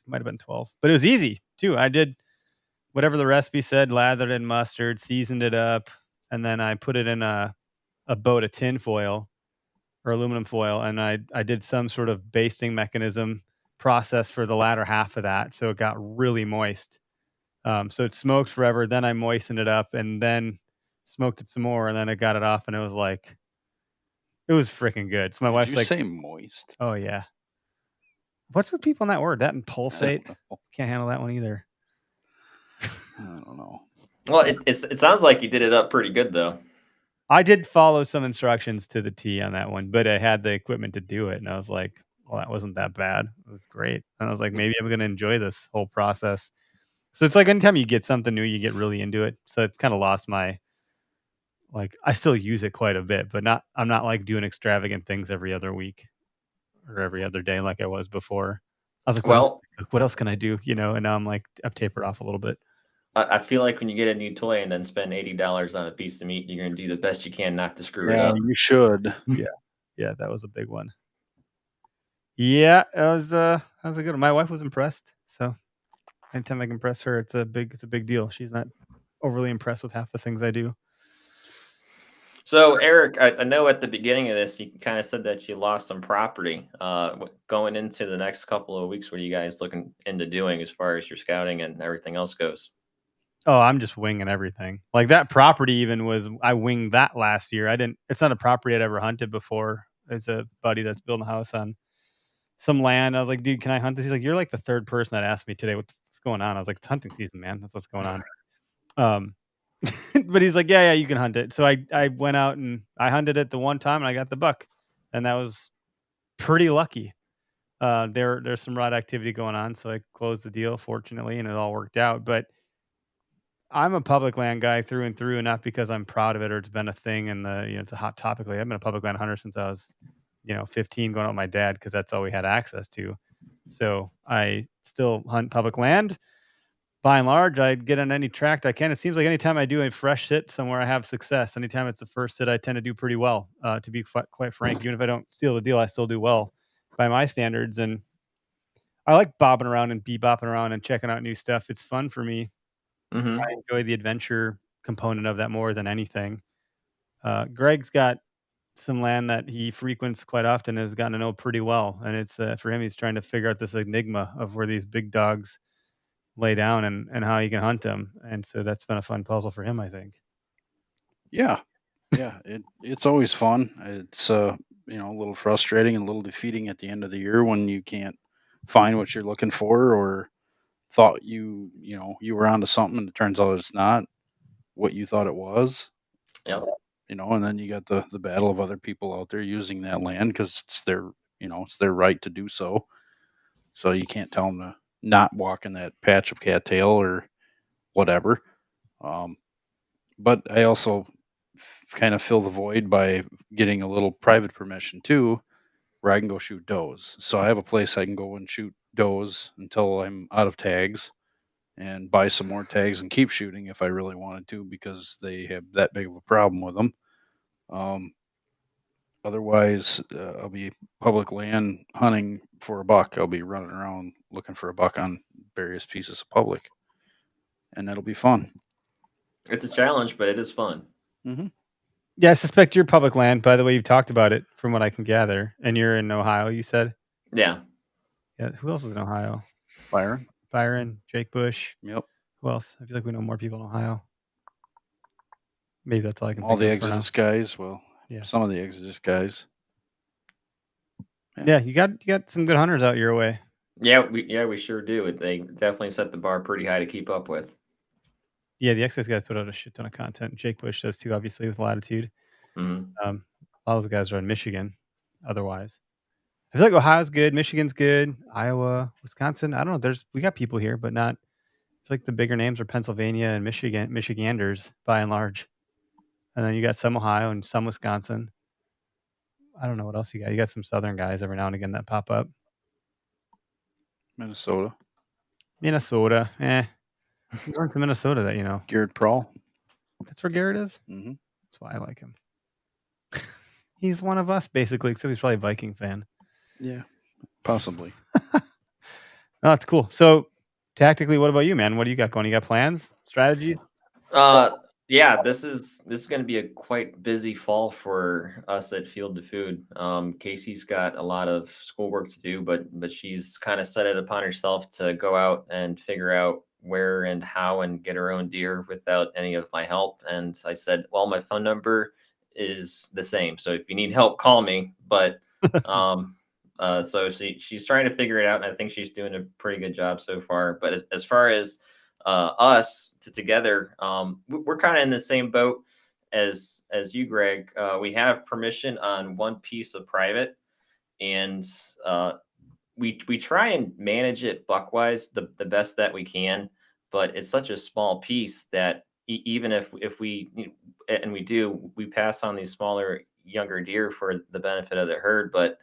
Might have been 12, but it was easy too. I did whatever the recipe said, lathered it in mustard, seasoned it up, and then I put it in a boat of tin foil or aluminum foil, and I did some sort of basting mechanism process for the latter half of that, so it got really moist So it smoked forever. Then I moistened it up and then smoked it some more, and then I got it off, and it was like, it was freaking good. So my Did wife's you like, say moist? "Oh yeah." What's with people in that word? That and I pulsate. don't know. Can't handle that one either. I don't know. Well, it sounds like you did it up pretty good though. I did follow some instructions to the T on that one, but I had the equipment to do it, and I was like, "Well, that wasn't that bad. It was great." And I was like, "Maybe I'm going to enjoy this whole process." So it's like anytime you get something new, you get really into it. So it kind of lost my, like, I still use it quite a bit, but I'm not like doing extravagant things every other week or every other day like I was before. I was like, Well, what else can I do? And now I'm like, I've tapered off a little bit. I feel like when you get a new toy and then spend $80 on a piece of meat, you're gonna do the best you can not to screw it Yeah, up. you should. Yeah, that was a big one. Yeah, that was a good one. My wife was impressed. So anytime I can impress her, it's a big deal. She's not overly impressed with half the things I do. So, Eric, I know at the beginning of this, you kind of said that you lost some property. Going into the next couple of weeks, what are you guys looking into doing as far as your scouting and everything else goes? Oh, I'm just winging everything. Like that property even I winged that last year. It's not a property I'd ever hunted before. It's a buddy that's building a house on some land. I was like, dude, can I hunt this? He's like, you're like the third person that asked me today what's going on. I was like, it's hunting season, man. That's what's going on. But he's like, yeah, you can hunt it. So I went out and I hunted it the one time and I got the buck. And that was pretty lucky. There's some rod activity going on. So I closed the deal, fortunately, and it all worked out. But I'm a public land guy through and through, and not because I'm proud of it or it's been a thing and it's a hot topic. Like, I've been a public land hunter since I was, 15, going out with my dad because that's all we had access to. So I still hunt public land. By and large, I get on any tract I can. It seems like anytime I do a fresh sit somewhere, I have success. Anytime it's the first sit, I tend to do pretty well. To be quite frank, even if I don't steal the deal, I still do well by my standards. And I like bobbing around and bebopping around and checking out new stuff. It's fun for me. Mm-hmm. I enjoy the adventure component of that more than anything. Greg's got some land that he frequents quite often and has gotten to know pretty well. And it's for him, he's trying to figure out this enigma of where these big dogs lay down and how you can hunt them. And so that's been a fun puzzle for him, I think. Yeah, yeah. It's always fun. It's a little frustrating and a little defeating at the end of the year when you can't find what you're looking for, or thought you were onto something and it turns out it's not what you thought it was. Yep. And then you got the battle of other people out there using that land because it's their right to do so. So you can't tell them to not walk in that patch of cattail or whatever. But I also kind of fill the void by getting a little private permission too, where I can go shoot does. So I have a place I can go and shoot does until I'm out of tags, and buy some more tags and keep shooting if I really wanted to, because they have that big of a problem with them. Otherwise, I'll be public land hunting for a buck. I'll be running around looking for a buck on various pieces of public, and that'll be fun. It's a challenge, but it is fun. Mm-hmm. Yeah, I suspect you're public land. By the way, you've talked about it from what I can gather. And you're in Ohio, you said? Yeah. Yeah. Who else is in Ohio? Byron. Jake Bush. Yep. Who else? I feel like we know more people in Ohio. Maybe that's all I can All think the of for now. Exodus guys. Well, Yeah. some of the Exodus guys. Yeah, you got some good hunters out your way. Yeah, we sure do. They definitely set the bar pretty high to keep up with. Yeah, the Exodus guys put out a shit ton of content. Jake Bush does too, obviously, with Latitude. Mm-hmm. A lot of the guys are in Michigan. Otherwise, I feel like Ohio's good, Michigan's good, Iowa, Wisconsin. I don't know. We got people here, but not. I feel like the bigger names are Pennsylvania and Michiganders by and large. And then you got some Ohio and some Wisconsin. I don't know what else you got. You got some Southern guys every now and again that pop up. Minnesota. You learned to Minnesota that Garrett Prawl. That's where Garrett is. Mm-hmm. That's why I like him. He's one of us, basically, except he's probably a Vikings fan. Yeah, possibly. Oh, that's cool. So, tactically, what about you, man? What do you got going? You got plans, strategies? Yeah, this is going to be a quite busy fall for us at Field to Food. Casey's got a lot of schoolwork to do, but she's kind of set it upon herself to go out and figure out where and how and get her own deer without any of my help. And I said, well, my phone number is the same. So if you need help, call me. But so she's trying to figure it out, and I think she's doing a pretty good job so far. But as far as us together, we're kind of in the same boat as you, Greg. We have permission on one piece of private, and we try and manage it buckwise the best that we can, but it's such a small piece that even if we and we do, we pass on these smaller younger deer for the benefit of the herd, but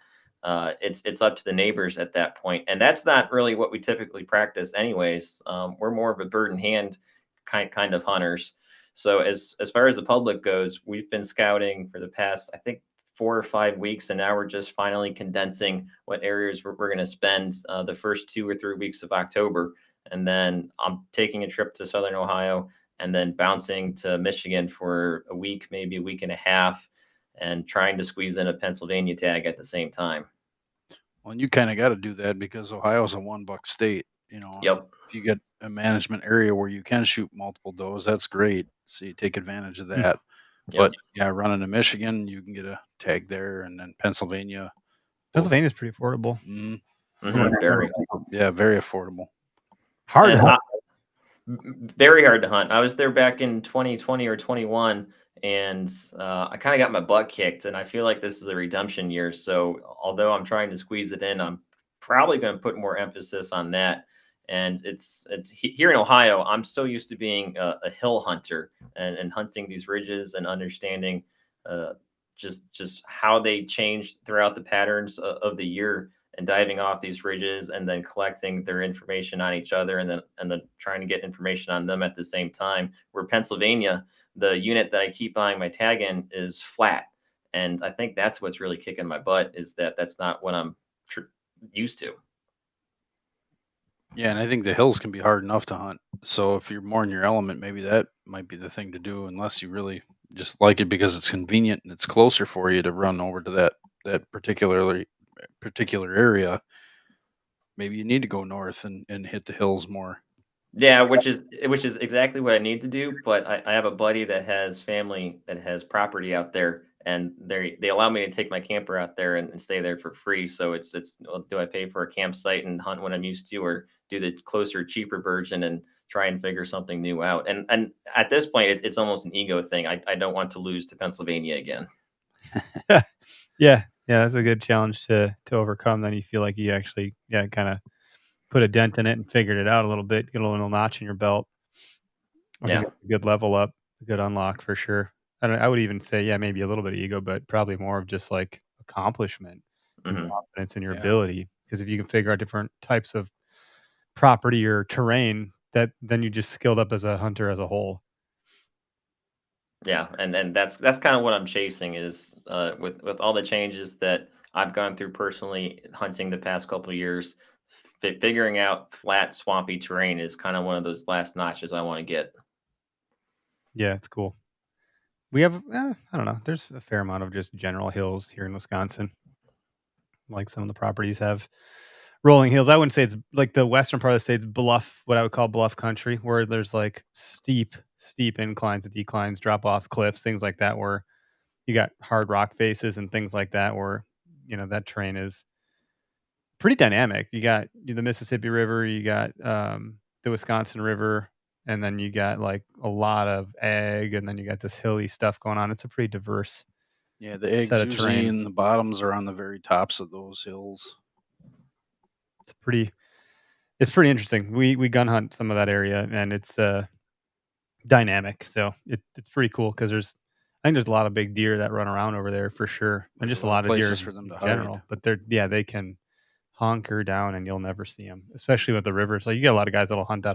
it's up to the neighbors at that point, and that's not really what we typically practice anyways. We're more of a bird in hand kind of hunters. So as far as the public goes, we've been scouting for the past, I think, 4 or 5 weeks, and now we're just finally condensing what areas we're going to spend the first 2 or 3 weeks of October, and then I'm taking a trip to Southern Ohio, and then bouncing to Michigan for a week, maybe a week and a half, and trying to squeeze in a Pennsylvania tag at the same time. Well, and you kind of got to do that because Ohio's a $1 state, and Yep. if you get a management area where you can shoot multiple does, that's great. So you take advantage of that. Yep. But yeah, running to Michigan, you can get a tag there, and then Pennsylvania. Pennsylvania's pretty affordable. Very. Yeah, very affordable. Hard to hunt. Very hard to hunt. I was there back in 2020 or 21, and I kind of got my butt kicked, and I feel like this is a redemption year. So although I'm trying to squeeze it in, I'm probably going to put more emphasis on that. And it's here in Ohio, I'm so used to being a hill hunter and hunting these ridges and understanding just how they change throughout the patterns of the year, and diving off these ridges and then collecting their information on each other, and then trying to get information on them at the same time. Where Pennsylvania, the unit that I keep buying my tag in is flat. And I think that's what's really kicking my butt, is that that's not what I'm used to. Yeah, and I think the hills can be hard enough to hunt. So if you're more in your element, maybe that might be the thing to do, unless you really just like it because it's convenient and it's closer for you to run over to that particular area. Maybe you need to go north and hit the hills more. Yeah, which is exactly what I need to do. But I have a buddy that has family that has property out there, and they allow me to take my camper out there and stay there for free. So it's well, do I pay for a campsite and hunt when I'm used to, or do the closer, cheaper version and try and figure something new out? And at this point, it's almost an ego thing. I don't want to lose to Pennsylvania again. Yeah, that's a good challenge to overcome. Then you feel like you actually kind of put a dent in it and figured it out a little bit, get a little notch in your belt. I think it's a good level up, a good unlock for sure. I would even say, maybe a little bit of ego, but probably more of just like accomplishment and confidence in your ability. Because if you can figure out different types of property or terrain, then you just skilled up as a hunter as a whole. Yeah, and that's kind of what I'm chasing, is with all the changes that I've gone through personally hunting the past couple of years. Figuring out flat, swampy terrain is kind of one of those last notches I want to get. Yeah, it's cool. We have, I don't know, there's a fair amount of just general hills here in Wisconsin. Like some of the properties have rolling hills. I wouldn't say it's like the western part of the state's bluff, what I would call bluff country, where there's like steep inclines and declines, drop offs, cliffs, things like that, where you got hard rock faces and things like that, where, that terrain is pretty dynamic. You got the Mississippi River, you got the Wisconsin River, and then you got like a lot of ag, and then you got this hilly stuff going on. It's a pretty diverse. Yeah, the eggs usually in the bottoms are on the very tops of those hills. It's pretty interesting. We gun hunt some of that area, and it's dynamic. So it's pretty cool because I think there's a lot of big deer that run around over there for sure, and just a lot of deer for them to in general. hide. But they can hunker down, and you'll never see them, especially with the rivers. Like you get a lot of guys that'll hunt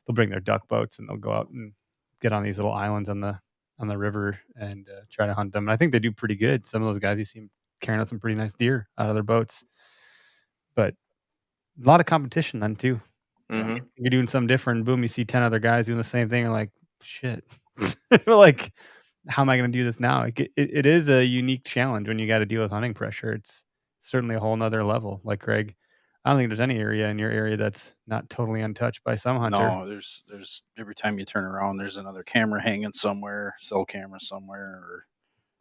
they'll bring their duck boats and they'll go out and get on these little islands on the river and try to hunt them. And I think they do pretty good. Some of those guys, you see them carrying out some pretty nice deer out of their boats. But a lot of competition then too. Mm-hmm. You're doing something different. Boom, you see 10 other guys doing the same thing. And like, shit. Like, how am I going to do this now? Like, it is a unique challenge when you got to deal with hunting pressure. It's certainly a whole nother level. Like Greg I don't think there's any area in your area that's not totally untouched by some hunter. No, there's every time you turn around, there's another camera hanging somewhere, cell camera somewhere, or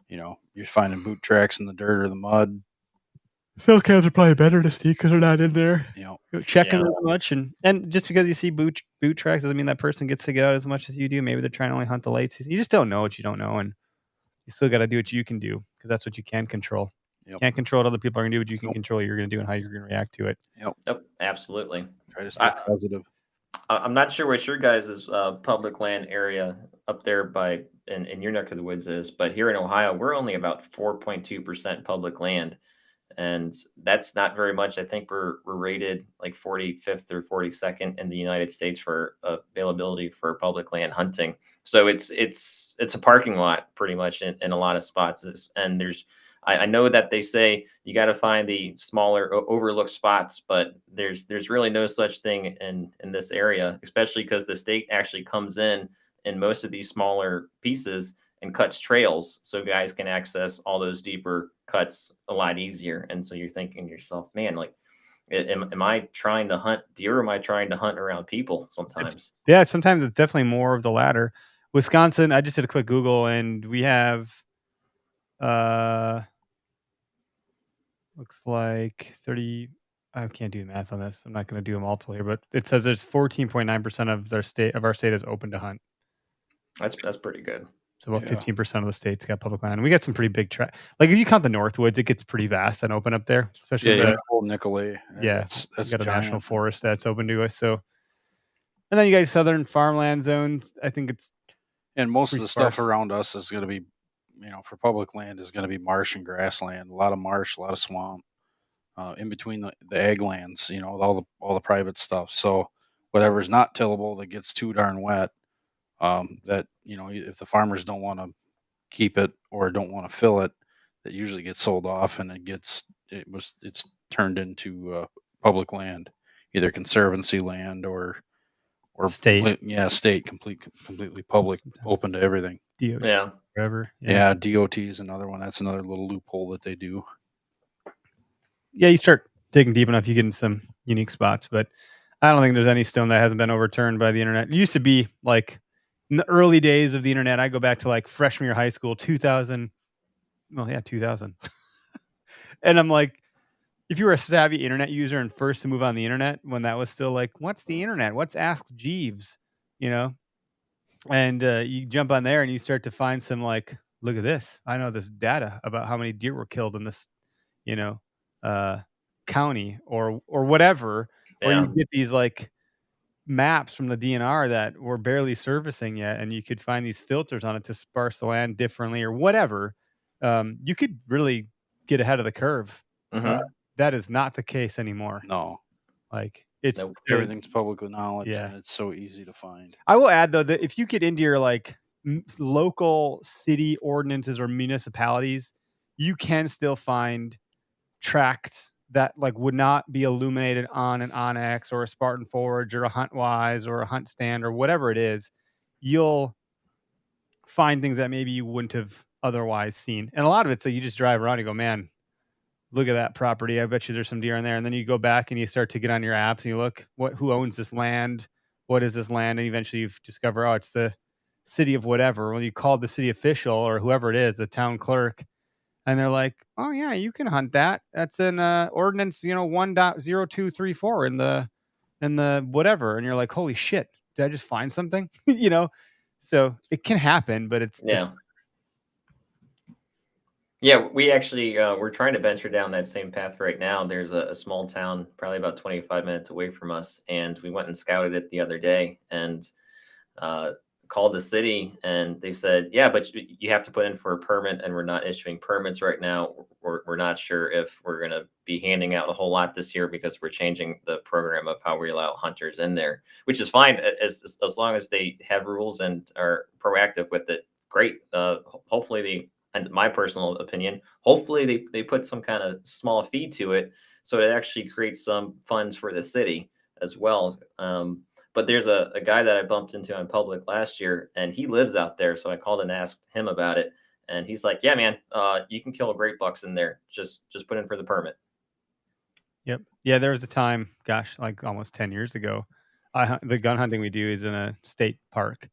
you're finding boot tracks in the dirt or the mud. Cell cams are probably better to see because they're not in there checking Yeah. as much. And just because you see boot tracks doesn't mean that person gets to get out as much as you do. Maybe they're trying to only hunt the late season. You just don't know what you don't know. And you still got to do what you can do because that's what you can control. Yep. Can't control what other people are going to do, but you can control what you're going to do and how you're going to react to it. Yep, absolutely. Try to stay positive. I'm not sure what your guys' public land area up there in your neck of the woods is, but here in Ohio, we're only about 4.2% public land. And that's not very much. I think we're rated like 45th or 42nd in the United States for availability for public land hunting. So it's a parking lot pretty much in a lot of spots. And I know that they say you got to find the smaller overlooked spots, but there's really no such thing in this area, especially because the state actually comes in most of these smaller pieces and cuts trails so guys can access all those deeper cuts a lot easier. And so you're thinking to yourself, man, like, am I trying to hunt deer or am I trying to hunt around people sometimes? Sometimes it's definitely more of the latter. Wisconsin, I just did a quick Google and we have looks like 30. I can't do the math on this. I'm not going to do a multiple here, but it says there's 14.9% of our state is open to hunt. That's pretty good. So about 15% of the state's got public land. We got some pretty big like if you count the Northwoods, it gets pretty vast and open up there, especially the old Nicolay. Yeah, that's got a giant. national forest that's open to us. So, and then you got southern farmland zones. I think it's most of the stuff around us is going to be, for public land is going to be marsh and grassland. A lot of marsh, a lot of swamp. In between the ag lands, all the private stuff. So whatever's not tillable that gets too darn wet, that if the farmers don't want to keep it or don't want to fill it, that usually gets sold off and it's turned into public land, either conservancy land or state. State completely public, open to everything. DOT, forever. DOT is another one. That's another little loophole that they do. Yeah, you start digging deep enough, you get in some unique spots, but I don't think there's any stone that hasn't been overturned by the internet. It used to be like in the early days of the internet. I go back to like freshman year of high school, 2000. Well, yeah, 2000. And I'm like, if you were a savvy internet user and first to move on the internet, when that was still like, what's the internet? What's Ask Jeeves? And you jump on there and you start to find some like, look at this. I know this data about how many deer were killed in this, county or whatever. Or you get these like maps from the DNR that were barely surfacing yet, and you could find these filters on it to sparse the land differently or whatever. You could really get ahead of the curve. Mm-hmm. That is not the case anymore. No, like it's everything's public knowledge, and it's so easy to find. I will add though that if you get into your like local city ordinances or municipalities, you can still find tracts that like would not be illuminated on an Onyx or a Spartan Forge or a Hunt Wise or a Hunt Stand or whatever it is. You'll find things that maybe you wouldn't have otherwise seen. And a lot of it's that you just drive around and go, man, look at that property. I bet you there's some deer in there. And then you go back and you start to get on your apps and you look, who owns this land? What is this land? And eventually you discover, it's the city of whatever. Well, you call the city official or whoever it is, the town clerk. And they're like, oh yeah, you can hunt that. That's in ordinance, 1.0234 in the whatever. And you're like, holy shit, did I just find something? So it can happen, but it's we actually we're trying to venture down that same path right now. There's a small town probably about 25 minutes away from us, and we went and scouted it the other day and called the city, and they said, yeah, but you have to put in for a permit, and we're not issuing permits right now. We're not sure if we're going to be handing out a whole lot this year because we're changing the program of how we allow hunters in there, which is fine as long as they have rules and are proactive with it. Great. Hopefully and my personal opinion, hopefully they put some kind of small fee to it so it actually creates some funds for the city as well. But there's a guy that I bumped into on public last year, and he lives out there. So I called and asked him about it. And he's like, yeah, man, you can kill great bucks in there. Just put in for the permit. Yep. Yeah, there was a time, gosh, like almost 10 years ago. The gun hunting we do is in a state park.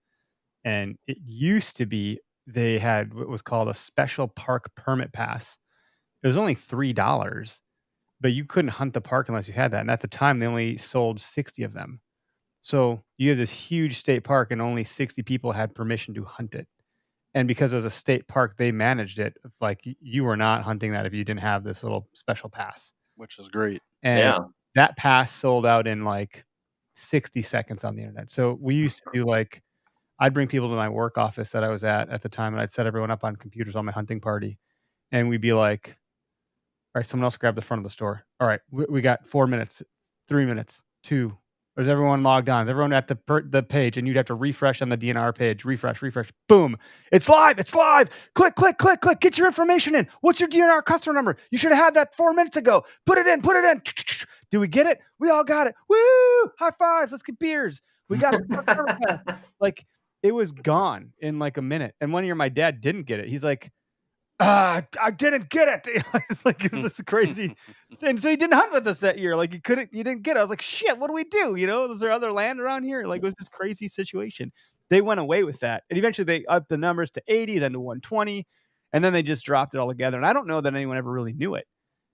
And it used to be they had what was called a special park permit pass. It was only $3, but you couldn't hunt the park unless you had that. And at the time, they only sold 60 of them. So you have this huge state park, and only 60 people had permission to hunt it. And because it was a state park, they managed it. Like you were not hunting that if you didn't have this little special pass. which is great. And Yeah. that pass sold out in like 60 seconds on the internet. So we used to do like, I'd bring people to my work office that I was at the time, and I'd set everyone up on computers on my hunting party. And we'd be like, all right, someone else grab the front of the store. All right, we got 4 minutes, 3 minutes, 2. Is everyone logged on? Is everyone at the page? And you'd have to refresh on the DNR page. Refresh. Boom. It's live. Click. Get your information in. What's your DNR customer number? You should have had that 4 minutes ago. Put it in. Do we get it? We all got it. Woo! High fives. Let's get beers. We got it. Like, it was gone in like a minute. And one year my dad didn't get it. He's like, I didn't get it. Like, it was this crazy thing. So he didn't hunt with us that year. Like, you didn't get it. I was like, shit, what do we do? Was there other land around here? Like, it was this crazy situation. They went away with that. And eventually they upped the numbers to 80, then to 120. And then they just dropped it all together. And I don't know that anyone ever really knew it.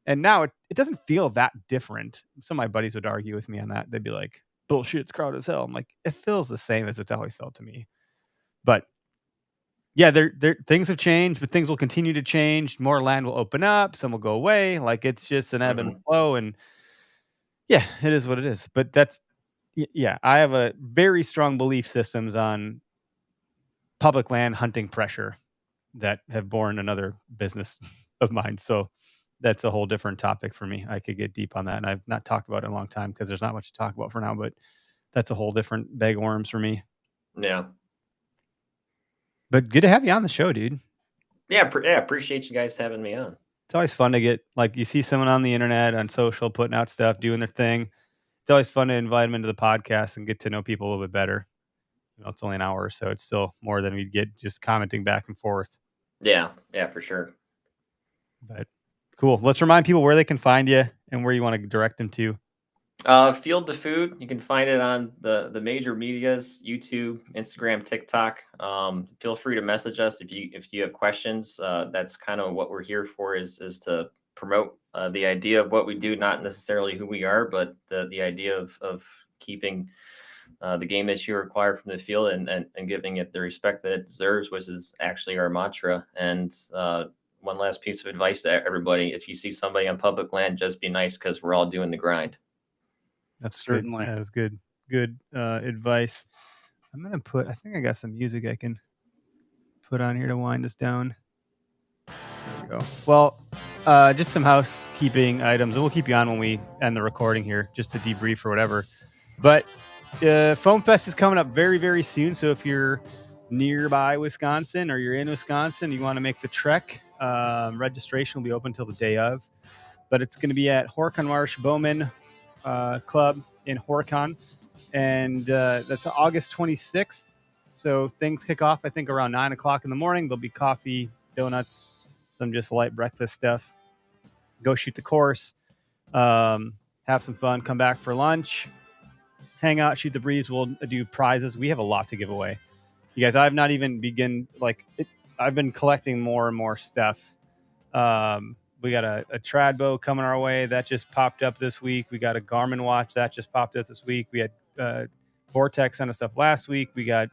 And now it doesn't feel that different. Some of my buddies would argue with me on that. They'd be like, bullshit, it's crowded as hell. I'm like, it feels the same as it's always felt to me. But yeah, things have changed, but things will continue to change. More land will open up, some will go away. Like, it's just an ebb and flow, and yeah, it is what it is. But I have a very strong belief systems on public land hunting pressure that have borne another business of mine. So that's a whole different topic for me. I could get deep on that, and I've not talked about it in a long time because there's not much to talk about for now. But that's a whole different bag of worms for me. Yeah. But good to have you on the show, dude. Yeah, appreciate you guys having me on. It's always fun to get, like, you see someone on the internet, on social, putting out stuff, doing their thing. It's always fun to invite them into the podcast and get to know people a little bit better. It's only an hour or so. It's still more than we'd get just commenting back and forth. Yeah, for sure. But cool. Let's remind people where they can find you and where you want to direct them to. Field to Food. You can find it on the major medias: YouTube, Instagram, TikTok. Feel free to message us if you have questions. That's kind of what we're here for, is to promote the idea of what we do, not necessarily who we are, but the idea of keeping the game that you acquire from the field and giving it the respect that it deserves, which is actually our mantra. And one last piece of advice to everybody: if you see somebody on public land, just be nice, because we're all doing the grind. That's Certainly. That was good advice. I'm going to I think I got some music I can put on here to wind us down. There we go. Well, just some housekeeping items, and we'll keep you on when we end the recording here, just to debrief or whatever. But Foam Fest is coming up very, very soon. So if you're nearby Wisconsin, or you're in Wisconsin, you want to make the trek, registration will be open until the day of. But it's going to be at Horicon Marsh Bowman Club in Horicon, and that's August 26th. So things kick off, I think, around 9 o'clock in the morning. There'll be coffee, donuts, some just light breakfast stuff. Go shoot the course, have some fun, come back for lunch, hang out, shoot the breeze. We'll do prizes. We have a lot to give away, you guys. I've not even I've been collecting more and more stuff. We got a trad bow coming our way that just popped up this week. We got a Garmin watch that just popped up this week. We had Vortex sent us stuff last week. We got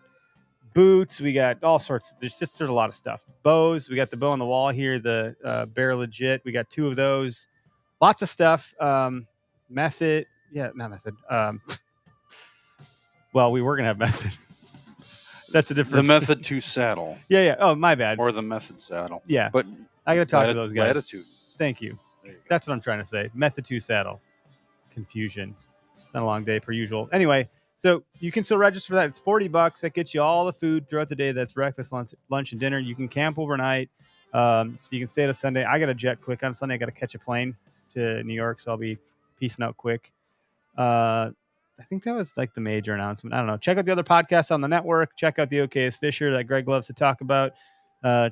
boots. We got all sorts. There's a lot of stuff. Bows. We got the bow on the wall here, the Bear Legit. We got 2 of those. Lots of stuff. Method. Yeah, not Method. Well, we were gonna have Method. That's a different. The Method 2 saddle. Yeah. Oh, my bad. Or the Method saddle. Yeah. But I gotta talk to those guys. Latitude. Thank you. That's what I'm trying to say. Method 2 saddle. Confusion. It's been a long day per usual. Anyway, so you can still register for that. It's $40. That gets you all the food throughout the day. That's breakfast, lunch, and dinner. You can camp overnight. So you can stay to Sunday. I got a jet quick on Sunday. I got to catch a plane to New York, so I'll be peacing out quick. I think that was like the major announcement. I don't know. Check out the other podcasts on the network. Check out the OKS Fisher that Greg loves to talk about.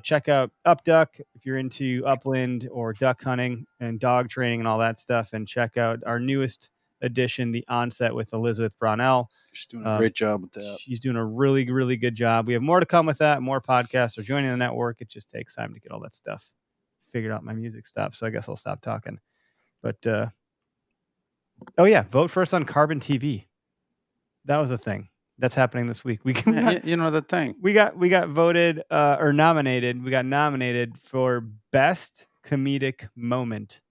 Check out Upduck if you're into upland or duck hunting and dog training and all that stuff. And check out our newest edition, The Onset with Elizabeth Brownell. She's doing a great job with that. She's doing a really, really good job. We have more to come with that. More podcasts are joining the network. It just takes time to get all that stuff figured out. My music stopped, so I guess I'll stop talking. But vote for us on Carbon TV. That was a thing that's happening this week. The thing. We got voted or nominated. We got nominated for best comedic moment,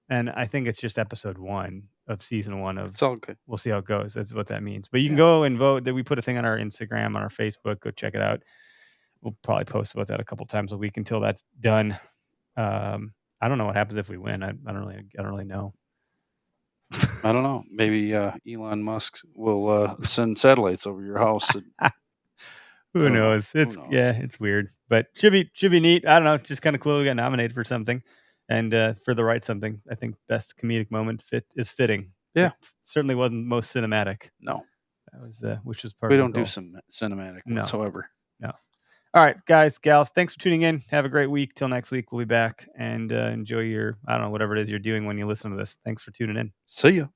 and I think it's just episode 1 of season 1 of. It's all good. We'll see how it goes. That's what that means. But you can go and vote. That we put a thing on our Instagram, on our Facebook. Go check it out. We'll probably post about that a couple times a week until that's done. I don't know what happens if we win. I don't really know. I don't know. Maybe Elon Musk will send satellites over your house. Who knows? It's weird, but should be neat. I don't know. It's just kind of cool we got nominated for something, and for the right something. I think best comedic moment is fitting. Yeah, it certainly wasn't most cinematic. No, that was which was part. We of don't do some cinematic whatsoever. No. All right, guys, gals, thanks for tuning in. Have a great week. Till next week, we'll be back and enjoy your, I don't know, whatever it is you're doing when you listen to this. Thanks for tuning in. See ya.